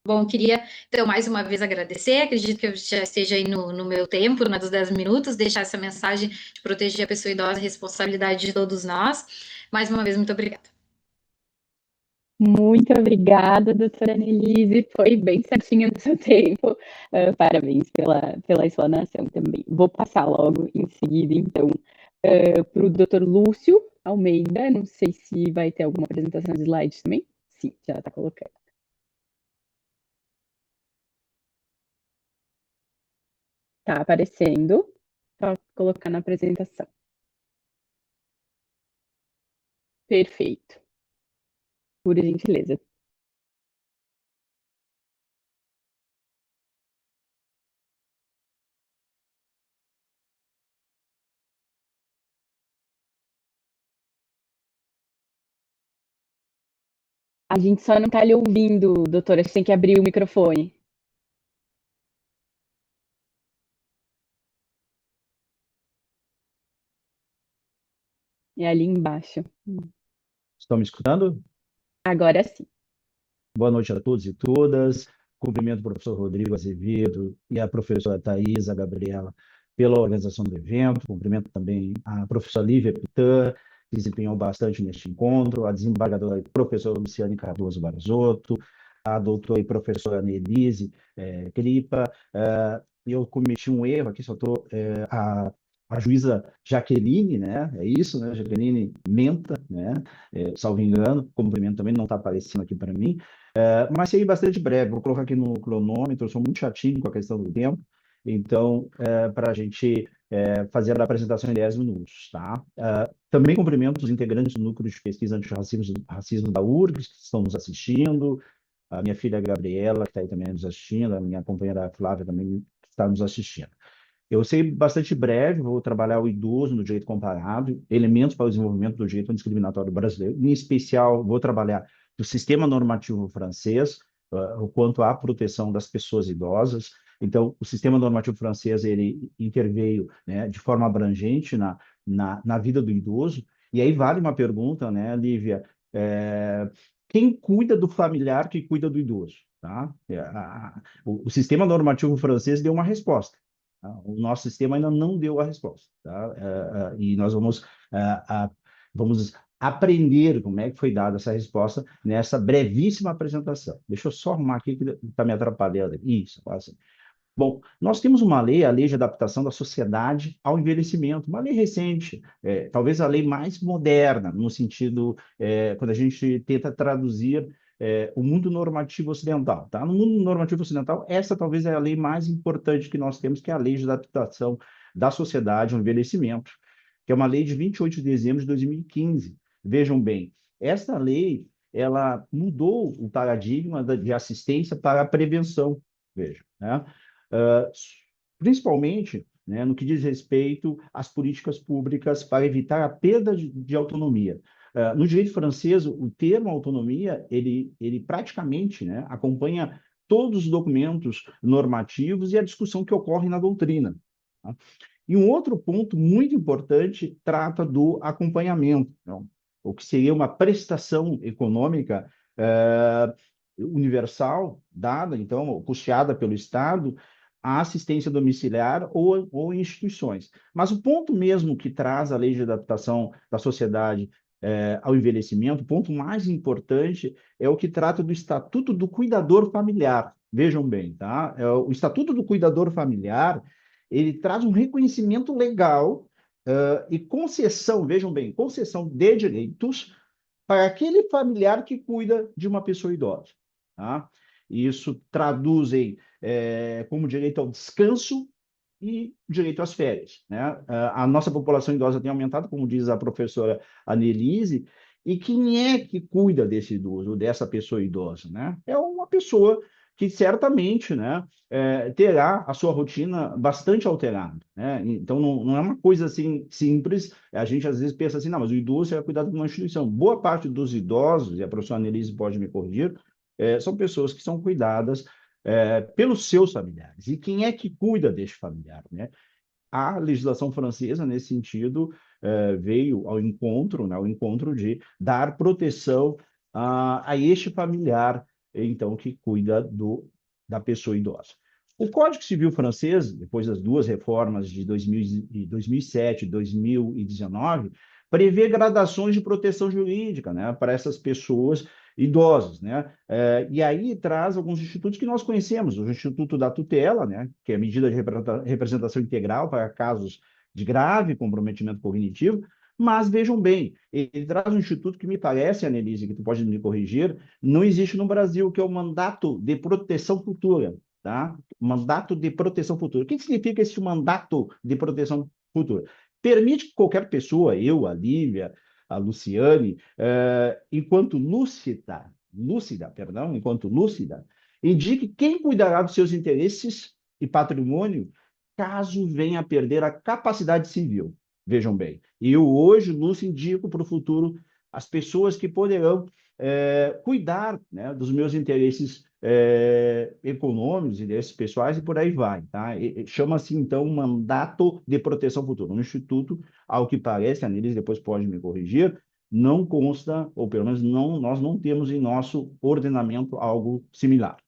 Bom, queria, então, mais uma vez agradecer. Acredito que eu já esteja aí no meu tempo, dos 10 minutos, deixar essa mensagem de proteger a pessoa idosa, responsabilidade de todos nós. Mais uma vez, muito obrigada. Muito obrigada, doutora Annelise, foi bem certinho no seu tempo. Parabéns pela explanação também. Vou passar logo em seguida, então, para o doutor Lúcio Almeida. Não sei se vai ter alguma apresentação de slides também. Sim, já está colocando. Está aparecendo. Só colocar na apresentação. Perfeito. Por gentileza. A gente só não está lhe ouvindo, doutora. Você tem que abrir o microfone. É ali embaixo. Estão me escutando? Agora sim. Boa noite a todos e todas. Cumprimento o professor Rodrigo Azevedo e a professora Thaisa Gabriela pela organização do evento. Cumprimento também a professora Lívia Pitã, que desempenhou bastante neste encontro, a desembargadora professora Luciane Cardoso Barzotto, a doutora e professora Annelise Cripa. Eu cometi um erro aqui, só estou a juíza Jaqueline, né? É isso, né? Jaqueline Menta, né? Salvo engano, cumprimento também, não está aparecendo aqui para mim. Mas seria bastante breve, vou colocar aqui no cronômetro, eu sou muito chatinho com a questão do tempo, então, para a gente fazer a apresentação em 10 minutos, tá? Também cumprimento os integrantes do Núcleo de Pesquisa Antirracismo da URGS, que estão nos assistindo, a minha filha Gabriela, que está aí também nos assistindo, a minha companheira Flávia também está nos assistindo. Eu sei bastante breve, vou trabalhar o idoso no direito comparado, elementos para o desenvolvimento do direito discriminatório brasileiro, em especial vou trabalhar do sistema normativo francês, quanto à proteção das pessoas idosas. Então, o sistema normativo francês, ele interveio, né, de forma abrangente na vida do idoso, e aí vale uma pergunta, né, Lívia, quem cuida do familiar que cuida do idoso? Tá? O sistema normativo francês deu uma resposta. O nosso sistema ainda não deu a resposta, tá? E nós vamos aprender como é que foi dada essa resposta nessa brevíssima apresentação. Deixa eu só arrumar aqui que está me atrapalhando. Isso, assim. Bom, nós temos uma lei, a Lei de Adaptação da Sociedade ao Envelhecimento, uma lei recente, talvez a lei mais moderna, no sentido, quando a gente tenta traduzir o mundo normativo ocidental. Tá? No mundo normativo ocidental, essa talvez é a lei mais importante que nós temos, que é a Lei de Adaptação da Sociedade ao Envelhecimento, que é uma lei de 28 de dezembro de 2015. Vejam bem, essa lei, ela mudou o paradigma de assistência para a prevenção, vejam, né? Principalmente, né, no que diz respeito às políticas públicas para evitar a perda de autonomia. No direito francês, o termo autonomia, ele praticamente, né, acompanha todos os documentos normativos e a discussão que ocorre na doutrina. Tá? E um outro ponto muito importante trata do acompanhamento, então, o que seria uma prestação econômica universal, dada, então, custeada pelo Estado, a assistência domiciliar ou instituições. Mas o ponto mesmo que traz a Lei de Adaptação da Sociedade ao Envelhecimento, o ponto mais importante é o que trata do Estatuto do Cuidador Familiar. Vejam bem, tá? O Estatuto do Cuidador Familiar, ele traz um reconhecimento legal e concessão, vejam bem, concessão de direitos para aquele familiar que cuida de uma pessoa idosa. Tá? Isso traduz como direito ao descanso e direito às férias. Né? A nossa população idosa tem aumentado, como diz a professora Annelise, e quem é que cuida desse idoso, dessa pessoa idosa? Né? É uma pessoa que certamente, né, terá a sua rotina bastante alterada. Né? Então, não é uma coisa assim simples. A gente às vezes pensa assim, não, mas o idoso é cuidado por uma instituição. Boa parte dos idosos, e a professora Annelise pode me corrigir, são pessoas que são cuidadas pelos seus familiares. E quem é que cuida deste familiar? Né? A legislação francesa, nesse sentido, veio ao encontro, né, ao encontro de dar proteção a este familiar então, que cuida da pessoa idosa. O Código Civil francês, depois das duas reformas de 2007 e 2019, prevê gradações de proteção jurídica, né, para essas pessoas idosas, né? E aí traz alguns institutos que nós conhecemos, o Instituto da Tutela, né, que é a medida de representação integral para casos de grave comprometimento cognitivo, mas vejam bem, ele traz um instituto que me parece, Annelise, que tu pode me corrigir, não existe no Brasil, que é o mandato de proteção futura, tá? Mandato de proteção futura. O que significa esse mandato de proteção futura? Permite que qualquer pessoa, eu, a Lívia, a Luciane, enquanto lúcida, indique quem cuidará dos seus interesses e patrimônio caso venha a perder a capacidade civil. Vejam bem, eu hoje, Lúcia, indico para o futuro as pessoas que poderão cuidar, né, dos meus interesses econômicos, interesses pessoais e por aí vai, tá? Chama-se, então, mandato de proteção futura. No Instituto, ao que parece, a Annelise depois pode me corrigir, não consta, ou pelo menos nós não temos em nosso ordenamento algo similar.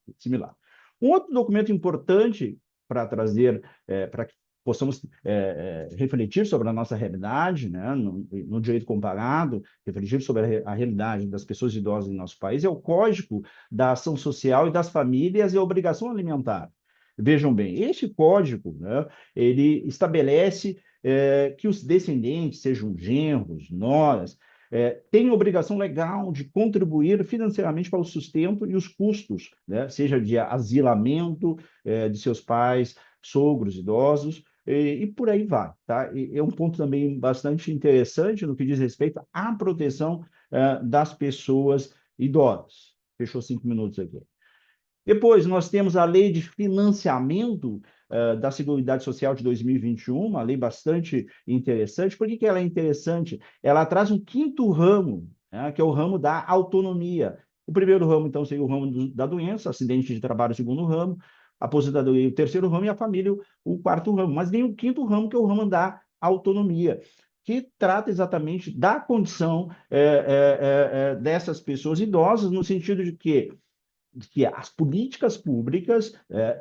Um outro documento importante para trazer, para que possamos refletir sobre a nossa realidade, né, no direito comparado, refletir sobre a realidade das pessoas idosas em nosso país, é o Código da Ação Social e das Famílias e a Obrigação Alimentar. Vejam bem, este código, né, ele estabelece que os descendentes, sejam genros, noras, têm obrigação legal de contribuir financeiramente para o sustento e os custos, né, seja de asilamento de seus pais, sogros idosos, e por aí vai, tá? E é um ponto também bastante interessante no que diz respeito à proteção das pessoas idosas. Fechou 5 minutos aqui. Depois, nós temos a Lei de Financiamento da Seguridade Social de 2021, uma lei bastante interessante. Por que ela é interessante? Ela traz um quinto ramo, né, que é o ramo da autonomia. O primeiro ramo, então, seria o ramo da doença, acidente de trabalho, o segundo ramo, aposentadoria, o terceiro ramo, e a família, o quarto ramo. Mas vem o quinto ramo, que é o ramo da autonomia, que trata exatamente da condição dessas pessoas idosas, no sentido de que as políticas públicas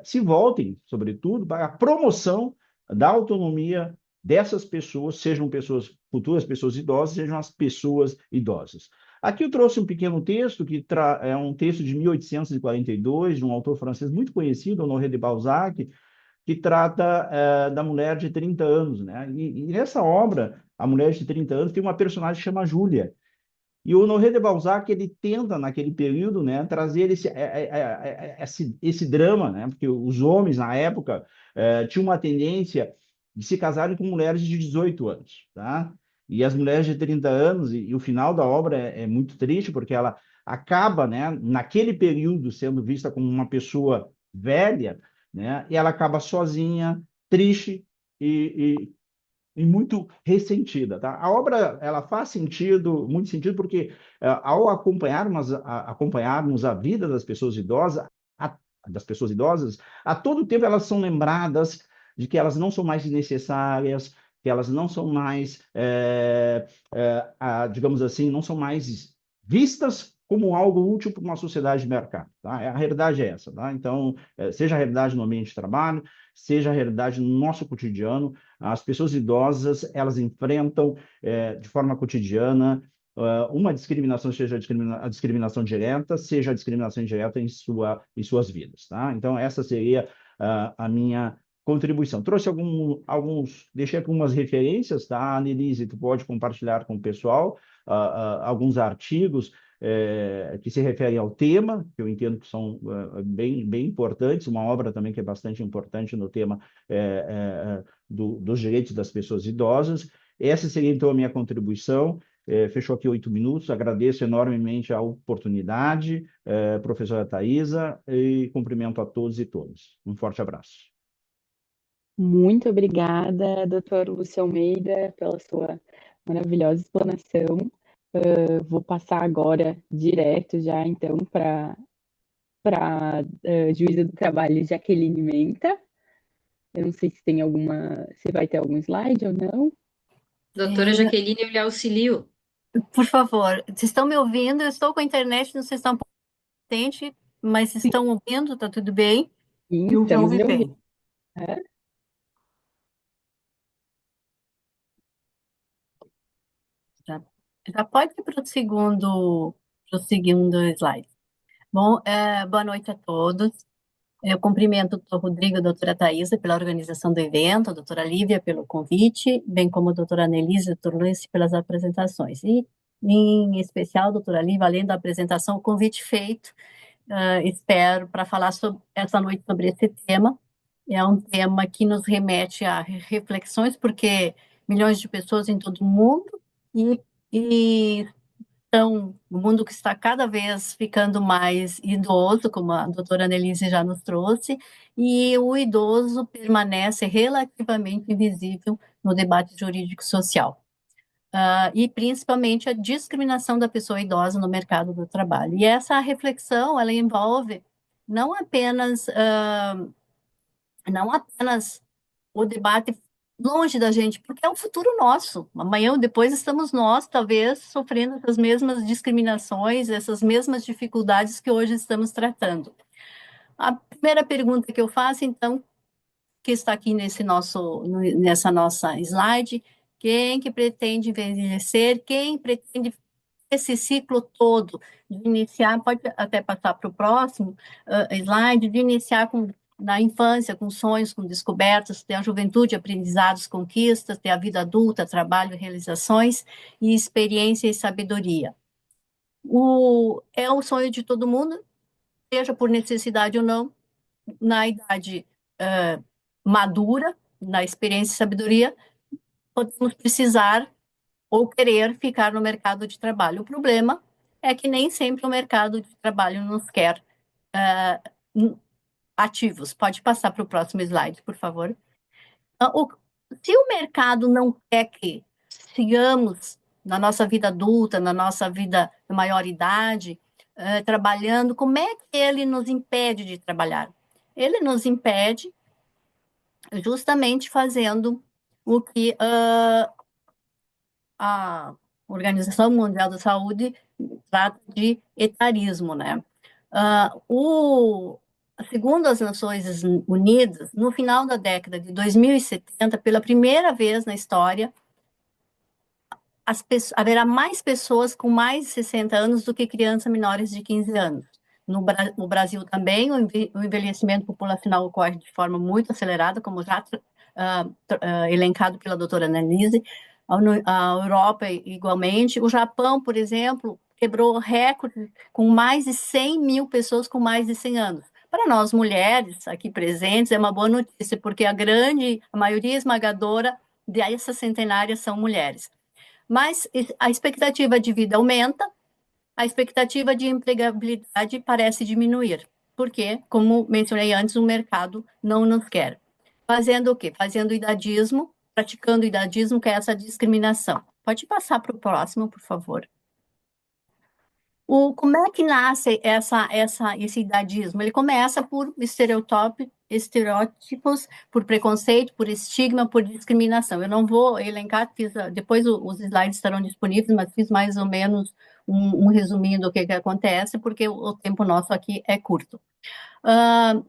se voltem, sobretudo, para a promoção da autonomia dessas pessoas, sejam pessoas futuras pessoas idosas, sejam as pessoas idosas. Aqui eu trouxe um pequeno texto, que é um texto de 1842, de um autor francês muito conhecido, Honoré de Balzac, que trata da mulher de 30 anos, né? E nessa obra, a mulher de 30 anos tem uma personagem que chama Júlia. E o Honoré de Balzac, ele tenta, naquele período, né, trazer esse drama, né, porque os homens, na época, tinham uma tendência de se casarem com mulheres de 18 anos, tá? E as mulheres de 30 anos, e o final da obra é muito triste, porque ela acaba, né, naquele período, sendo vista como uma pessoa velha, né, e ela acaba sozinha, triste e muito ressentida, tá? A obra, ela faz sentido, muito sentido, porque ao acompanharmos a vida das pessoas idosas, a todo tempo elas são lembradas de que elas não são mais necessárias, que elas não são mais, digamos assim, não são mais vistas como algo útil para uma sociedade de mercado, tá? A realidade é essa, tá? Então, seja a realidade no ambiente de trabalho, seja a realidade no nosso cotidiano, as pessoas idosas, elas enfrentam de forma cotidiana uma discriminação, seja a discriminação direta, seja a discriminação indireta em suas vidas, tá? Então, essa seria a minha contribuição. Trouxe deixei algumas referências, tá? Annelise, tu pode compartilhar com o pessoal alguns artigos que se referem ao tema, que eu entendo que são bem importantes, uma obra também que é bastante importante no tema dos direitos das pessoas idosas. Essa seria, então, a minha contribuição. Fechou aqui 8 minutos, agradeço enormemente a oportunidade, professora Thaisa, e cumprimento a todos e todas. Um forte abraço. Muito obrigada, doutor Lúcio Almeida, pela sua maravilhosa explanação. Vou passar agora direto já, então, para a juíza do trabalho, Jaqueline Menta. Eu não sei se vai ter algum slide ou não. Doutora Jaqueline, eu lhe auxilio. Por favor, vocês estão me ouvindo? Eu estou com a internet, não sei se está um pouco potente. mas Sim, estão ouvindo? Tá tudo bem? Sim, eu já estamos ouvi lhe bem. ouvindo. É. Já, já pode ir para o segundo slide. Bom, boa noite a todos. Eu cumprimento o doutor Rodrigo e a doutora Thaisa pela organização do evento, a doutora Lívia pelo convite, bem como a doutora Annelise e o doutor Luiz pelas apresentações. E, em especial, a doutora Lívia, além da apresentação, o convite feito, espero, para falar essa noite sobre esse tema. É um tema que nos remete a reflexões, porque milhões de pessoas em todo o mundo e então, o mundo que está cada vez ficando mais idoso, como a doutora Annelise já nos trouxe, e o idoso permanece relativamente invisível no debate jurídico-social. E principalmente a discriminação da pessoa idosa no mercado do trabalho. E essa reflexão, ela envolve não apenas, não apenas o debate longe da gente, porque é o futuro nosso. Amanhã ou depois estamos nós, talvez, sofrendo essas mesmas discriminações, essas mesmas dificuldades que hoje estamos tratando. A primeira pergunta que eu faço, então, que está aqui nessa nossa slide, quem que pretende envelhecer, quem pretende esse ciclo todo de iniciar, pode até passar para o próximo slide, de iniciar na infância, com sonhos, com descobertas, ter a juventude, aprendizados, conquistas, ter a vida adulta, trabalho, realizações e experiência e sabedoria. É o sonho de todo mundo, seja por necessidade ou não, na idade madura, na experiência e sabedoria, podemos precisar ou querer ficar no mercado de trabalho. O problema é que nem sempre o mercado de trabalho nos quer ativos. Pode passar para o próximo slide, por favor. Se o mercado não quer que sigamos na nossa vida adulta, na nossa vida de maioridade, trabalhando, como é que ele nos impede de trabalhar? Ele nos impede justamente fazendo o que a Organização Mundial da Saúde trata de etarismo, né? Segundo as Nações Unidas, no final da década de 2070, pela primeira vez na história, haverá mais pessoas com mais de 60 anos do que crianças menores de 15 anos. No Brasil também, o envelhecimento populacional ocorre de forma muito acelerada, como já elencado pela doutora Annelise. A Europa, igualmente. O Japão, por exemplo, quebrou recorde com mais de 100 mil pessoas com mais de 100 anos. Para nós, mulheres aqui presentes, é uma boa notícia, porque a maioria esmagadora dessas centenárias são mulheres. Mas a expectativa de vida aumenta, a expectativa de empregabilidade parece diminuir, porque, como mencionei antes, o mercado não nos quer. Fazendo o quê? Fazendo idadismo, praticando idadismo, que é essa discriminação. Pode passar para o próximo, por favor. Como é que nasce esse idadismo? Ele começa por estereótipos, por preconceito, por estigma, por discriminação. Eu não vou elencar, depois os slides estarão disponíveis, mas fiz mais ou menos um resuminho do que acontece, porque o tempo nosso aqui é curto.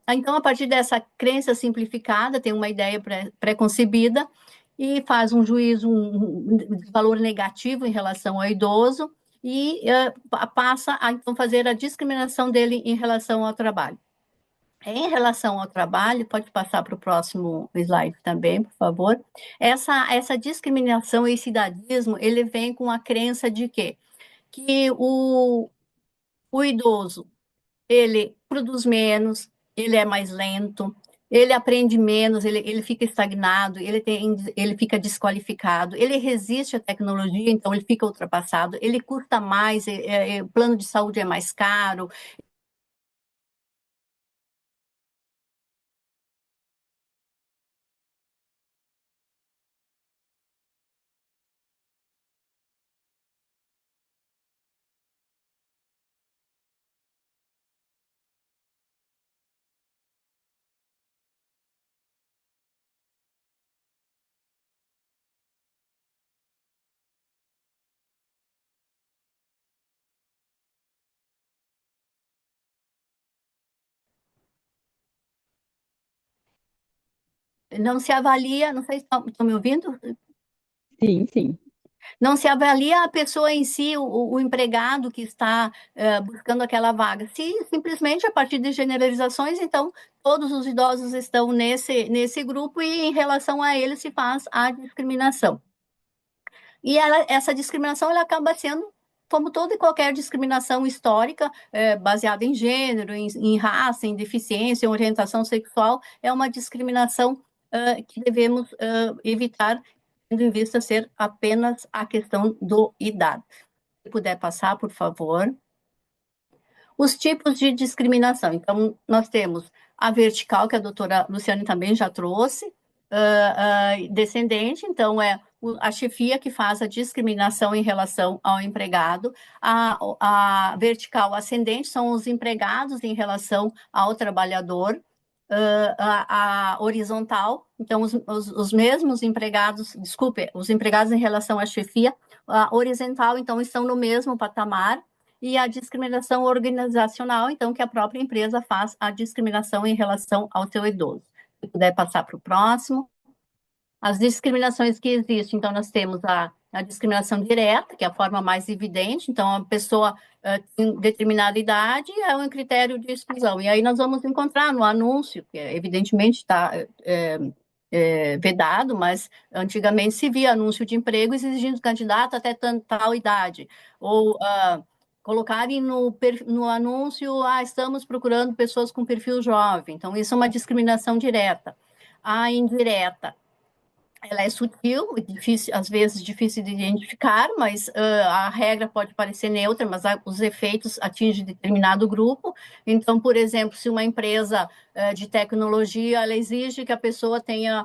Então, a partir dessa crença simplificada, tem uma ideia pré-concebida e faz um juízo, de valor negativo em relação ao idoso, e passa a então fazer a discriminação dele em relação ao trabalho. Em relação ao trabalho, pode passar para o próximo slide também, por favor. Essa discriminação e cidadismo, ele vem com a crença de quê? Que o idoso, ele produz menos, ele é mais lento, ele aprende menos, ele fica estagnado, ele fica desqualificado, ele resiste à tecnologia, então ele fica ultrapassado, ele custa mais, o plano de saúde é mais caro, não se avalia, não sei se estão me ouvindo? Sim, sim. Não se avalia a pessoa em si, o empregado que está buscando aquela vaga. Se simplesmente a partir de generalizações, então todos os idosos estão nesse grupo e em relação a eles se faz a discriminação. E essa discriminação ela acaba sendo, como toda e qualquer discriminação histórica, baseada em gênero, em raça, em deficiência, em orientação sexual, é uma discriminação que devemos evitar, tendo em vista ser apenas a questão do idade. Se puder passar, por favor. Os tipos de discriminação. Então, nós temos a vertical, que a doutora Luciane também já trouxe, descendente, então a chefia que faz a discriminação em relação ao empregado, a vertical ascendente são os empregados em relação ao trabalhador, a horizontal, então os mesmos empregados, desculpe, os empregados em relação à chefia, a horizontal, então estão no mesmo patamar, e a discriminação organizacional, então que a própria empresa faz a discriminação em relação ao seu idoso. Se puder passar para o próximo. As discriminações que existem, então nós temos a discriminação direta, que é a forma mais evidente, então a pessoa tem determinada idade é um critério de exclusão, e aí nós vamos encontrar no anúncio, que evidentemente está vedado, mas antigamente se via anúncio de emprego exigindo candidato até tal idade, ou colocarem no anúncio, estamos procurando pessoas com perfil jovem, então isso é uma discriminação direta. A indireta, ela é sutil, difícil, às vezes difícil de identificar, mas a regra pode parecer neutra, mas os efeitos atingem determinado grupo. Então, por exemplo, se uma empresa de tecnologia, ela exige que a pessoa tenha,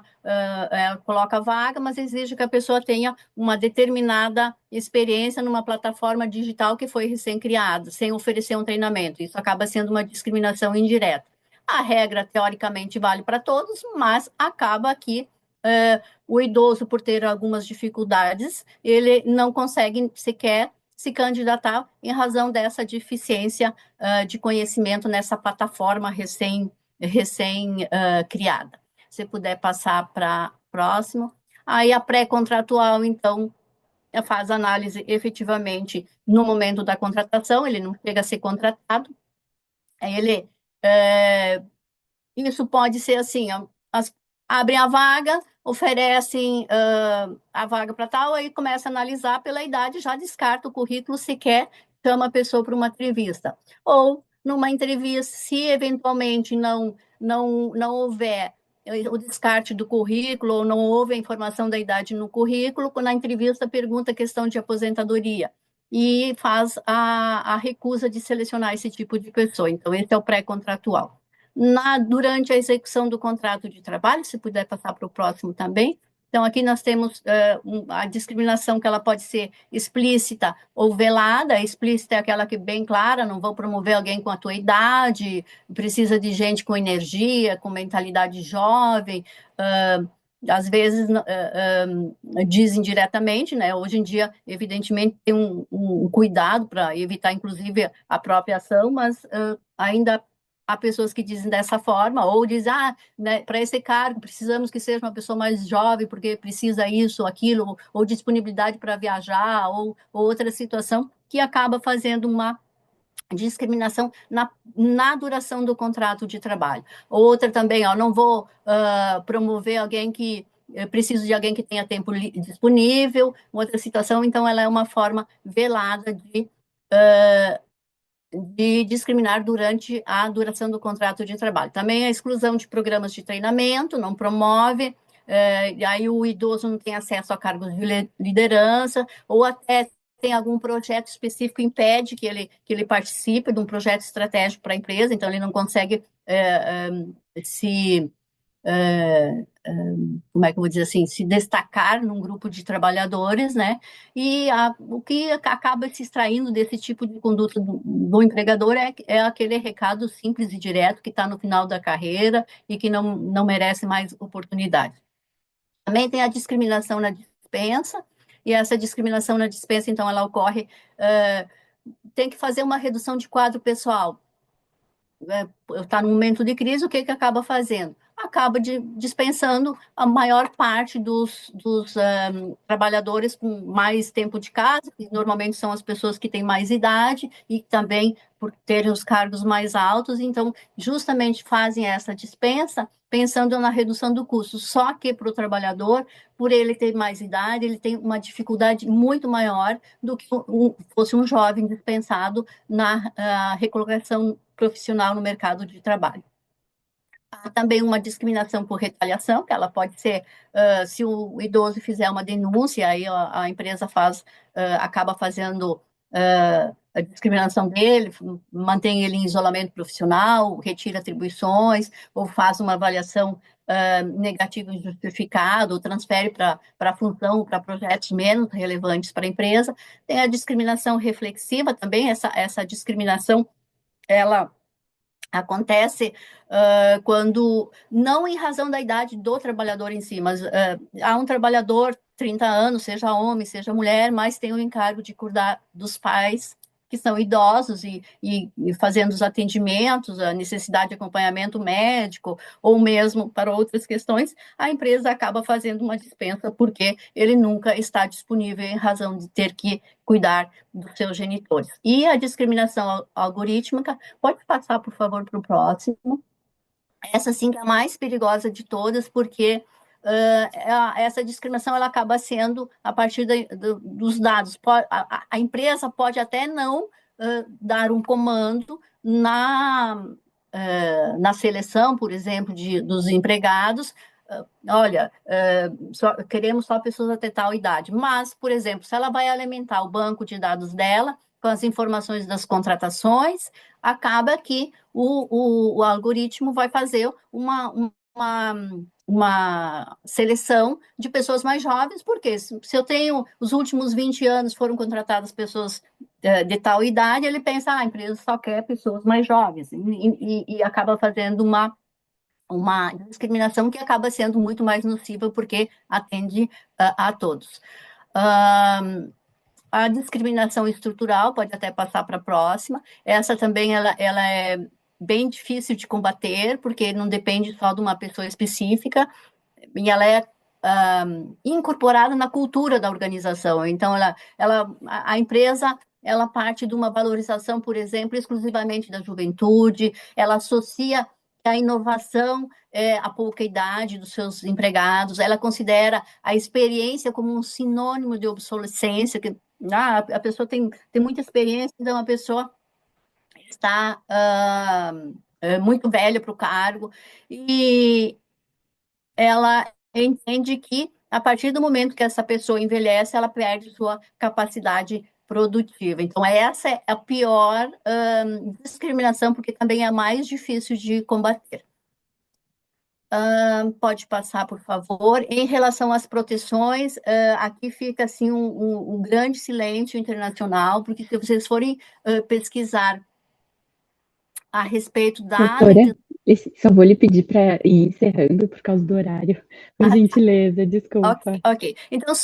coloca vaga, mas exige que a pessoa tenha uma determinada experiência numa plataforma digital que foi recém-criada, sem oferecer um treinamento. Isso acaba sendo uma discriminação indireta. A regra, teoricamente, vale para todos, mas acaba aqui o idoso, por ter algumas dificuldades, ele não consegue sequer se candidatar em razão dessa deficiência de conhecimento nessa plataforma recém-criada. Se puder passar para próximo. Aí a pré-contratual, então, faz análise efetivamente no momento da contratação, ele não chega a ser contratado, ele... Isso pode ser assim, abrem a vaga, oferecem a vaga para tal, aí começa a analisar pela idade, já descarta o currículo, sequer chama a pessoa para uma entrevista. Ou, numa entrevista, se eventualmente não houver o descarte do currículo, ou não houve a informação da idade no currículo, na entrevista pergunta a questão de aposentadoria e faz a recusa de selecionar esse tipo de pessoa. Então, esse é o pré-contratual. Durante a execução do contrato de trabalho, se puder passar para o próximo também. Então, aqui nós temos a discriminação que ela pode ser explícita ou velada. A explícita é aquela que é bem clara, não vou promover alguém com a tua idade, precisa de gente com energia, com mentalidade jovem, às vezes dizem diretamente, né? Hoje em dia, evidentemente, tem um cuidado para evitar, inclusive, a própria ação, mas ainda há pessoas que dizem dessa forma, ou dizem, né, para esse cargo precisamos que seja uma pessoa mais jovem, porque precisa isso, aquilo, ou disponibilidade para viajar, ou outra situação, que acaba fazendo uma discriminação na duração do contrato de trabalho. Outra também, não vou promover alguém que preciso de alguém que tenha tempo disponível, outra situação, então ela é uma forma velada de discriminar durante a duração do contrato de trabalho. Também a exclusão de programas de treinamento, não promove, aí o idoso não tem acesso a cargos de liderança, ou até tem algum projeto específico que impede que ele participe de um projeto estratégico para a empresa, então ele não consegue como é que eu vou dizer assim, se destacar num grupo de trabalhadores, né? E o que acaba se extraindo desse tipo de conduta do empregador é aquele recado simples e direto que está no final da carreira e que não merece mais oportunidade. Também tem a discriminação na dispensa, e essa discriminação na dispensa, então, ela ocorre, tem que fazer uma redução de quadro pessoal. Está no momento de crise, o que acaba fazendo? acaba dispensando a maior parte dos trabalhadores com mais tempo de casa, que normalmente são as pessoas que têm mais idade e também por terem os cargos mais altos, então justamente fazem essa dispensa pensando na redução do custo. Só que para o trabalhador, por ele ter mais idade, ele tem uma dificuldade muito maior do que fosse um jovem dispensado na recolocação profissional no mercado de trabalho. Há também uma discriminação por retaliação, que ela pode ser, se o idoso fizer uma denúncia, aí a empresa acaba fazendo a discriminação dele, mantém ele em isolamento profissional, retira atribuições, ou faz uma avaliação negativa injustificada, ou transfere para a função, para projetos menos relevantes para a empresa. Tem a discriminação reflexiva também, essa discriminação, ela acontece quando, não em razão da idade do trabalhador em si, mas há um trabalhador, 30 anos, seja homem, seja mulher, mas tem o encargo de cuidar dos pais que são idosos e fazendo os atendimentos, a necessidade de acompanhamento médico, ou mesmo para outras questões, a empresa acaba fazendo uma dispensa porque ele nunca está disponível em razão de ter que cuidar dos seus genitores. E a discriminação algorítmica, pode passar, por favor, para o próximo. Essa sim que é a mais perigosa de todas, porque essa discriminação ela acaba sendo a partir dos dados. A empresa pode até não dar um comando na seleção, por exemplo, dos empregados. Olha, queremos só pessoas até tal idade. Mas, por exemplo, se ela vai alimentar o banco de dados dela com as informações das contratações, acaba que o algoritmo vai fazer uma seleção de pessoas mais jovens, porque se eu tenho os últimos 20 anos foram contratadas pessoas de tal idade, ele pensa, a empresa só quer pessoas mais jovens, e acaba fazendo uma discriminação que acaba sendo muito mais nociva, porque atende a todos. A discriminação estrutural, pode até passar para a próxima, essa também ela é bem difícil de combater, porque não depende só de uma pessoa específica, e ela é incorporada na cultura da organização. Então, a empresa ela parte de uma valorização, por exemplo, exclusivamente da juventude, ela associa a inovação a pouca idade dos seus empregados, ela considera a experiência como um sinônimo de obsolescência, que a pessoa tem muita experiência, então a pessoa está muito velha para o cargo, e ela entende que, a partir do momento que essa pessoa envelhece, ela perde sua capacidade produtiva. Então, essa é a pior discriminação, porque também é a mais difícil de combater. Pode passar, por favor. Em relação às proteções, aqui fica assim um grande silêncio internacional, porque se vocês forem pesquisar a respeito da... Doutora, só vou lhe pedir para ir encerrando por causa do horário, por gentileza, desculpa. Ok. Então,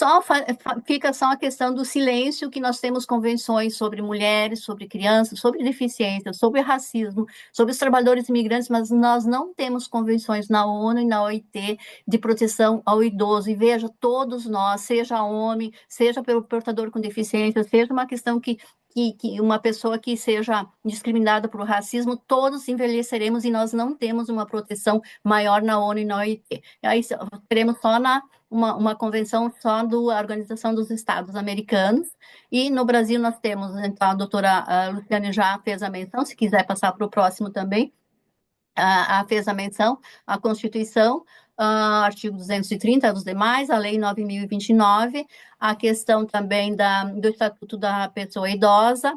fica só a questão do silêncio, que nós temos convenções sobre mulheres, sobre crianças, sobre deficiência, sobre racismo, sobre os trabalhadores imigrantes, mas nós não temos convenções na ONU e na OIT de proteção ao idoso. E veja, todos nós, seja homem, seja pelo portador com deficiência, seja uma questão que uma pessoa que seja discriminada por racismo, todos envelheceremos e nós não temos uma proteção maior na ONU e na OIT. Aí teremos só uma convenção só da Organização dos Estados Americanos, e no Brasil nós temos, então, a doutora Luciane já fez a menção, se quiser passar para o próximo também, fez a menção, a Constituição, artigo 230, os demais, a Lei 9.029, a questão também do Estatuto da Pessoa Idosa,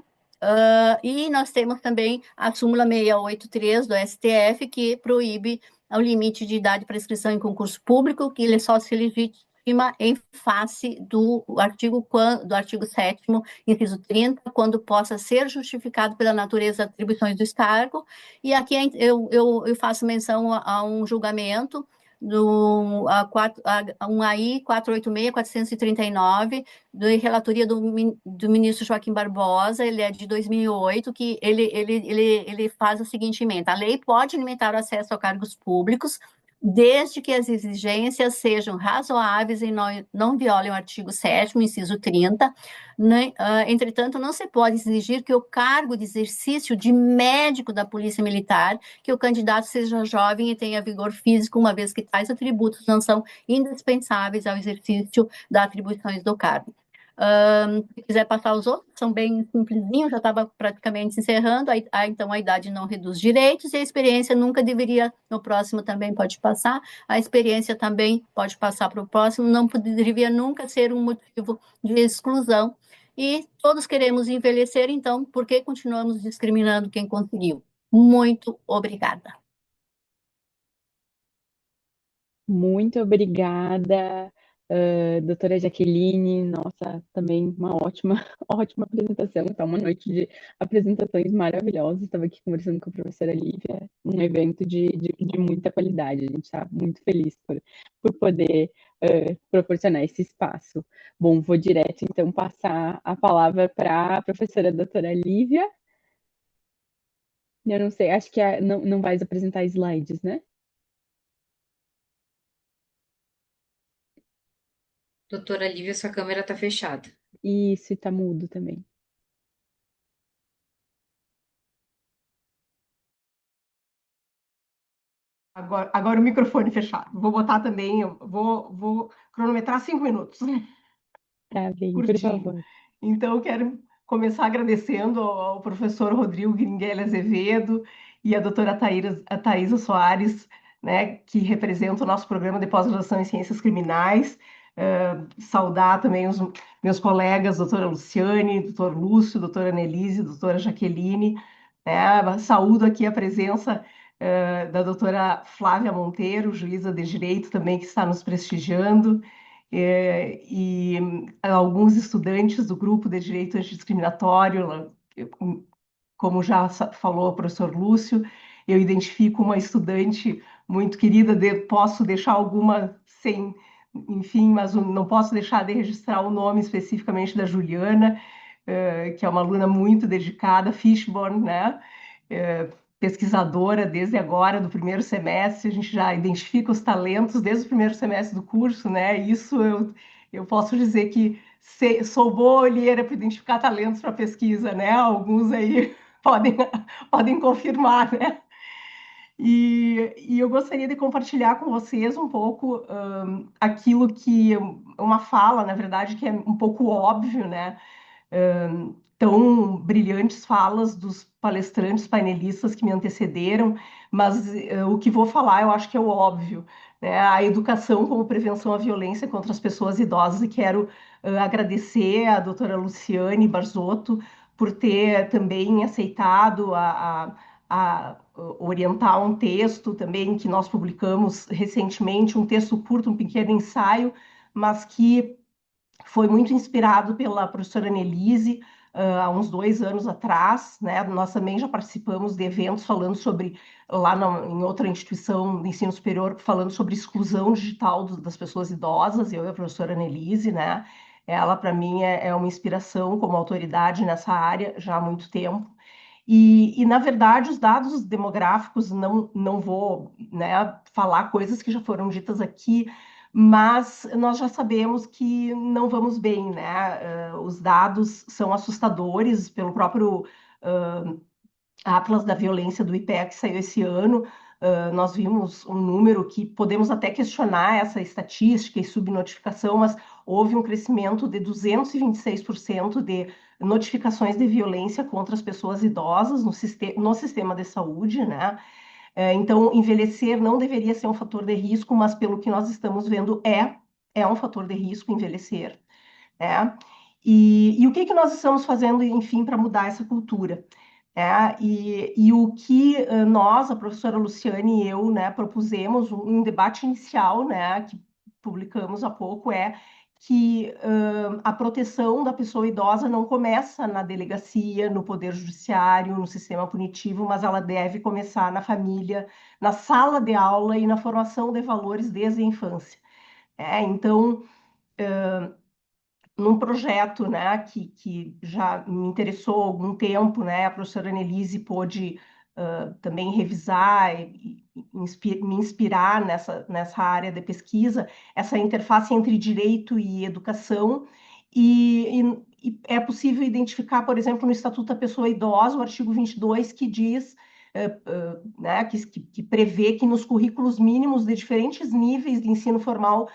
e nós temos também a súmula 683 do STF, que proíbe o limite de idade para inscrição em concurso público, que ele só se legitima em face do artigo 7º, inciso 30, quando possa ser justificado pela natureza das atribuições do cargo. E aqui eu faço menção a um julgamento um AI 486-439, da relatoria do ministro Joaquim Barbosa, ele é de 2008, que ele faz o seguinte emenda: a lei pode limitar o acesso a cargos públicos desde que as exigências sejam razoáveis e não violem o artigo 7º, inciso 30. Né? Entretanto, não se pode exigir que o cargo de exercício de médico da Polícia Militar, que o candidato seja jovem e tenha vigor físico, uma vez que tais atributos não são indispensáveis ao exercício das atribuições do cargo. Se quiser passar os outros, são bem simplesinhos, já estava praticamente encerrando. Então, a idade não reduz direitos e a experiência nunca deveria, no próximo também pode passar, a experiência também pode passar para o próximo, não deveria nunca ser um motivo de exclusão. E todos queremos envelhecer, então, por que continuamos discriminando quem conseguiu? Muito obrigada. Muito obrigada, doutora Jaqueline. Nossa, também uma ótima, ótima apresentação. Tá uma noite de apresentações maravilhosas. Estava aqui conversando com a professora Lívia, um evento de muita qualidade. A gente está muito feliz por poder proporcionar esse espaço. Bom, vou direto então passar a palavra para a professora doutora Lívia. Eu não sei, acho que não vai apresentar slides, né? Doutora Lívia, sua câmera está fechada. Isso, e tá mudo também. Agora o microfone fechado. Vou botar também, vou cronometrar 5 minutos, Tá bem, por curtinho. favor. Então, eu quero começar agradecendo ao professor Rodrigo Gringuelli Azevedo e à doutora Thaisa Soares, né, que representam o nosso programa de pós-graduação em Ciências Criminais. Saudar também os meus colegas, doutora Luciane, doutor Lúcio, doutora Nelise, doutora Jaqueline. Né? Saúdo aqui a presença da doutora Flávia Monteiro, juíza de direito também, que está nos prestigiando, e alguns estudantes do grupo de direito antidiscriminatório, como já falou o professor Lúcio, eu identifico uma estudante muito querida, posso deixar alguma sem, enfim, mas não posso deixar de registrar o nome especificamente da Juliana, que é uma aluna muito dedicada, Fishborn, né? Pesquisadora desde agora, do primeiro semestre, a gente já identifica os talentos desde o primeiro semestre do curso, né? Isso eu posso dizer que sou boa olheira para identificar talentos para pesquisa, né? Alguns aí podem, podem confirmar, né? E eu gostaria de compartilhar com vocês um pouco aquilo que, uma fala, na verdade, que é um pouco óbvio, né? Tão brilhantes falas dos palestrantes painelistas que me antecederam, mas o que vou falar eu acho que é o óbvio, né? A educação como prevenção à violência contra as pessoas idosas, e quero agradecer à doutora Luciane Barzotto por ter também aceitado a orientar um texto também que nós publicamos recentemente, um texto curto, um pequeno ensaio, mas que foi muito inspirado pela professora Nelise, há uns 2 anos atrás, né? Nós também já participamos de eventos falando sobre, em outra instituição de ensino superior, falando sobre exclusão digital das pessoas idosas, eu e a professora Nelise, né? Ela, para mim, é uma inspiração como autoridade nessa área já há muito tempo. Na verdade, os dados demográficos, não vou, né, falar coisas que já foram ditas aqui, mas nós já sabemos que não vamos bem, né? Os dados são assustadores pelo próprio Atlas da Violência do IPEA que saiu esse ano. Nós vimos um número que podemos até questionar essa estatística e subnotificação, mas houve um crescimento de 226% de notificações de violência contra as pessoas idosas no sistema de saúde, né? Então, envelhecer não deveria ser um fator de risco, mas pelo que nós estamos vendo, é um fator de risco envelhecer, né? E o que nós estamos fazendo, enfim, para mudar essa cultura? O que nós, a professora Luciane e eu, né, propusemos um debate inicial, né, que publicamos há pouco, que a proteção da pessoa idosa não começa na delegacia, no poder judiciário, no sistema punitivo, mas ela deve começar na família, na sala de aula e na formação de valores desde a infância. Então, num projeto, né, que já me interessou há algum tempo, né, a professora Annelise pôde também revisar e me inspirar nessa área de pesquisa, essa interface entre direito e educação, e é possível identificar, por exemplo, no Estatuto da Pessoa Idosa, o artigo 22, que diz, né, que prevê que nos currículos mínimos de diferentes níveis de ensino formal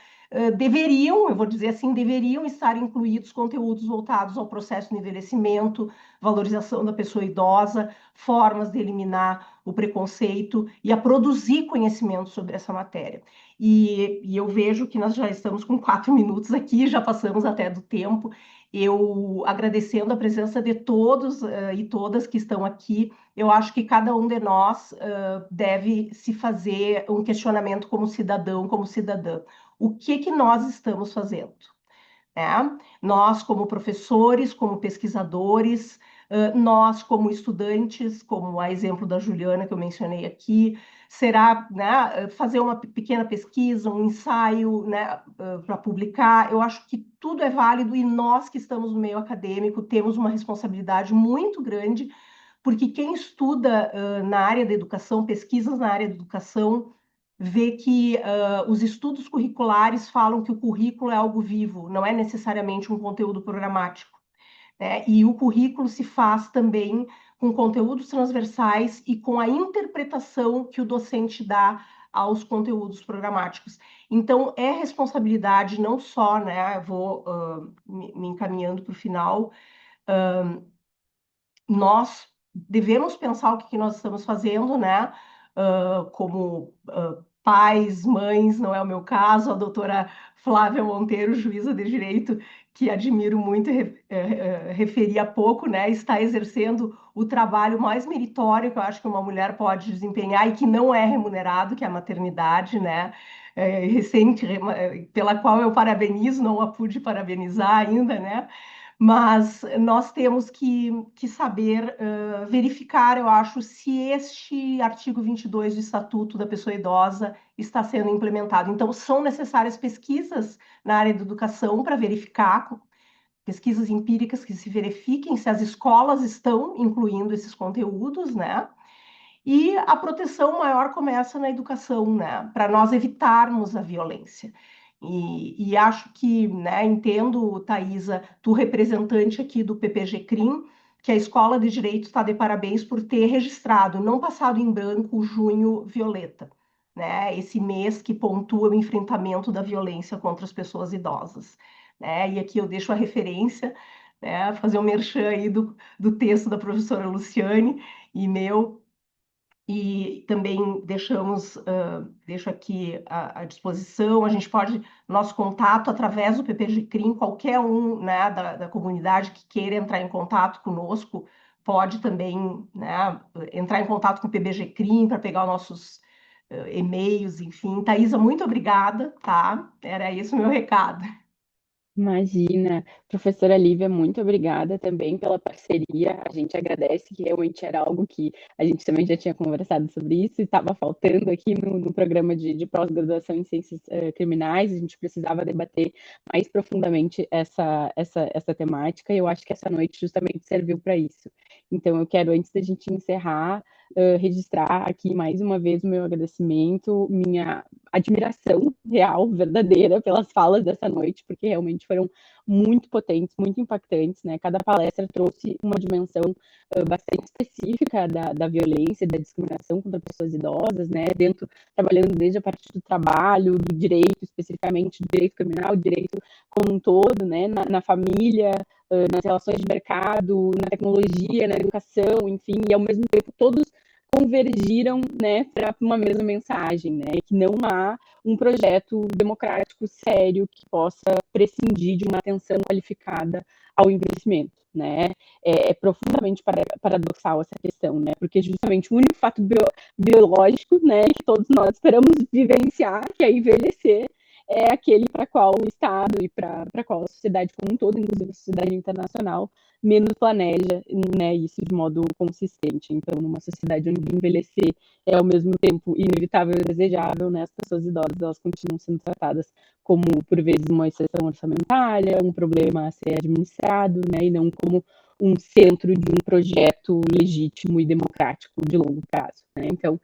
deveriam, eu vou dizer assim, deveriam estar incluídos conteúdos voltados ao processo de envelhecimento, valorização da pessoa idosa, formas de eliminar o preconceito e a produzir conhecimento sobre essa matéria. E eu vejo que nós já estamos com 4 minutos aqui, já passamos até do tempo. Eu agradecendo a presença de todos e todas que estão aqui, eu acho que cada um de nós deve se fazer um questionamento como cidadão, como cidadã. O que nós estamos fazendo? Né? Nós, como professores, como pesquisadores, nós, como estudantes, como a exemplo da Juliana que eu mencionei aqui, será, né, fazer uma pequena pesquisa, um ensaio, né, para publicar. Eu acho que tudo é válido e nós que estamos no meio acadêmico temos uma responsabilidade muito grande, porque quem estuda na área da educação, pesquisas na área da educação, vê que os estudos curriculares falam que o currículo é algo vivo, não é necessariamente um conteúdo programático, né? E o currículo se faz também com conteúdos transversais e com a interpretação que o docente dá aos conteúdos programáticos. Então, é responsabilidade não só, né? Eu vou me encaminhando para o final. Nós devemos pensar o que nós estamos fazendo, né? Como pais, mães, não é o meu caso, a doutora Flávia Monteiro, juíza de direito, que admiro muito e referi há pouco, né? Está exercendo o trabalho mais meritório que eu acho que uma mulher pode desempenhar e que não é remunerado, que é a maternidade, né? Recente, pela qual eu parabenizo, não a pude parabenizar ainda, né? Mas nós temos que saber verificar, eu acho, se este artigo 22 do Estatuto da Pessoa Idosa está sendo implementado. Então, são necessárias pesquisas na área da educação para verificar, pesquisas empíricas que se verifiquem se as escolas estão incluindo esses conteúdos, né? E a proteção maior começa na educação, né? Para nós evitarmos a violência. E acho que, né, entendo, Thaisa, tu representante aqui do PPG-CRIM, que a Escola de Direito está de parabéns por ter registrado, não passado em branco, o Junho Violeta, né? Esse mês que pontua o enfrentamento da violência contra as pessoas idosas, né? E aqui eu deixo a referência, né, fazer um merchan aí do texto da professora Luciane e meu. E também deixo aqui à disposição, a gente pode, nosso contato através do PPG-CRIM, qualquer um, né, da comunidade que queira entrar em contato conosco, pode também, né, entrar em contato com o PPG-CRIM para pegar os nossos e-mails, enfim. Thaisa, muito obrigada, tá? Era esse o meu recado. Imagina, professora Lívia, muito obrigada também pela parceria. A gente agradece, que realmente era algo que a gente também já tinha conversado sobre isso e estava faltando aqui no programa de pós-graduação em ciências criminais. A gente precisava debater mais profundamente essa temática e eu acho que essa noite justamente serviu para isso. Então, eu quero, antes da gente encerrar, registrar aqui mais uma vez o meu agradecimento, minha admiração real, verdadeira, pelas falas dessa noite, porque realmente foram muito potentes, muito impactantes, né? Cada palestra trouxe uma dimensão bastante específica da violência, da discriminação contra pessoas idosas, né? Trabalhando desde a parte do trabalho, do direito, especificamente do direito criminal, direito como um todo, né? Na família, nas relações de mercado, na tecnologia, na educação, enfim, e ao mesmo tempo todos convergiram, né, para uma mesma mensagem, né, que não há um projeto democrático sério que possa prescindir de uma atenção qualificada ao envelhecimento, né. É profundamente paradoxal essa questão, né, porque justamente o único fato biológico, né, que todos nós esperamos vivenciar, que é envelhecer, é aquele para qual o Estado e para qual a sociedade como um todo, inclusive a sociedade internacional, menos planeja, né, isso de modo consistente. Então, numa sociedade onde envelhecer é ao mesmo tempo inevitável e desejável, né, as pessoas idosas elas continuam sendo tratadas como, por vezes, uma exceção orçamentária, um problema a ser administrado, né, e não como um centro de um projeto legítimo e democrático de longo prazo, né? Então,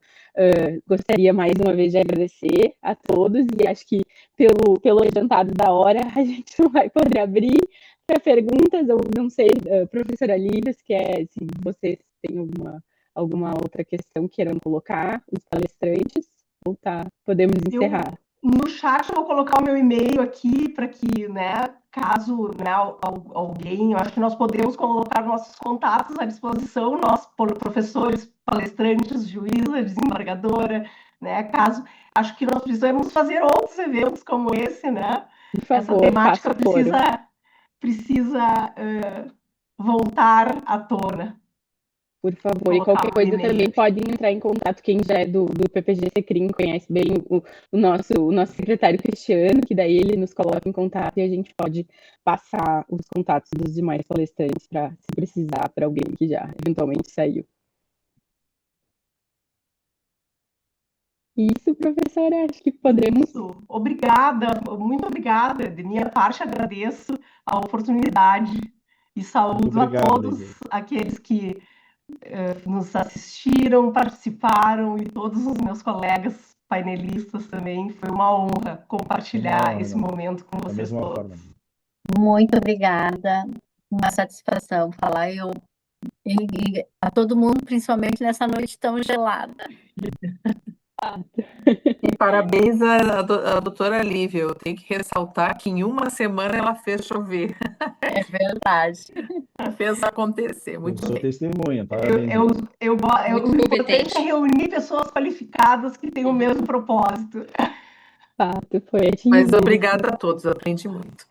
gostaria mais uma vez de agradecer a todos e acho que pelo adiantado da hora a gente não vai poder abrir para perguntas. Eu não sei, professora Lívia, se vocês têm alguma outra questão queiram colocar, os palestrantes, ou podemos encerrar. No chat eu vou colocar o meu e-mail aqui para que, né, caso, né, alguém, eu acho que nós podemos colocar nossos contatos à disposição, nós, professores, palestrantes, juíza, desembargadora, né, caso, acho que nós precisamos fazer outros eventos como esse, né? Por favor, essa temática faça precisa voltar à tona. Por favor, e qualquer coisa também podem entrar em contato. Quem já é do PPG Secrim conhece bem o nosso secretário Cristiano, que daí ele nos coloca em contato e a gente pode passar os contatos dos demais palestrantes para, se precisar, para alguém que já eventualmente saiu. Isso, professora, acho que podemos. Isso. Obrigada, muito obrigada. De minha parte, agradeço a oportunidade e saúdo a todos aqueles que nos assistiram, participaram e todos os meus colegas painelistas também. Foi uma honra compartilhar esse momento com vocês todos. Muito obrigada, uma satisfação falar e a todo mundo, principalmente nessa noite tão gelada. E parabéns à doutora Lívia. Eu tenho que ressaltar que em uma semana ela fez chover. É verdade. Fez acontecer. Muito bem. Sou testemunha. Parabéns. O importante é reunir pessoas qualificadas que têm o mesmo propósito. Foi Mas obrigada a todos, eu aprendi muito.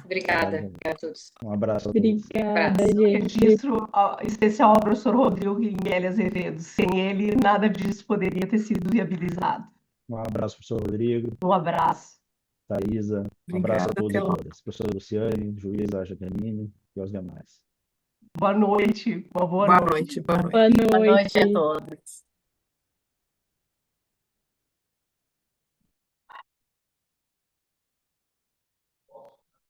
Obrigada a todos. Um abraço a todos. Obrigada, gente. Registro especial ao professor Rodrigo Guinguele Azevedo. Sem ele, nada disso poderia ter sido viabilizado. Um abraço, professor Rodrigo. Um abraço. Thaisa, um abraço a todos e todas. Professora Luciane, juíza Jaqueline e aos demais. Boa noite. Boa noite. Boa noite a todos.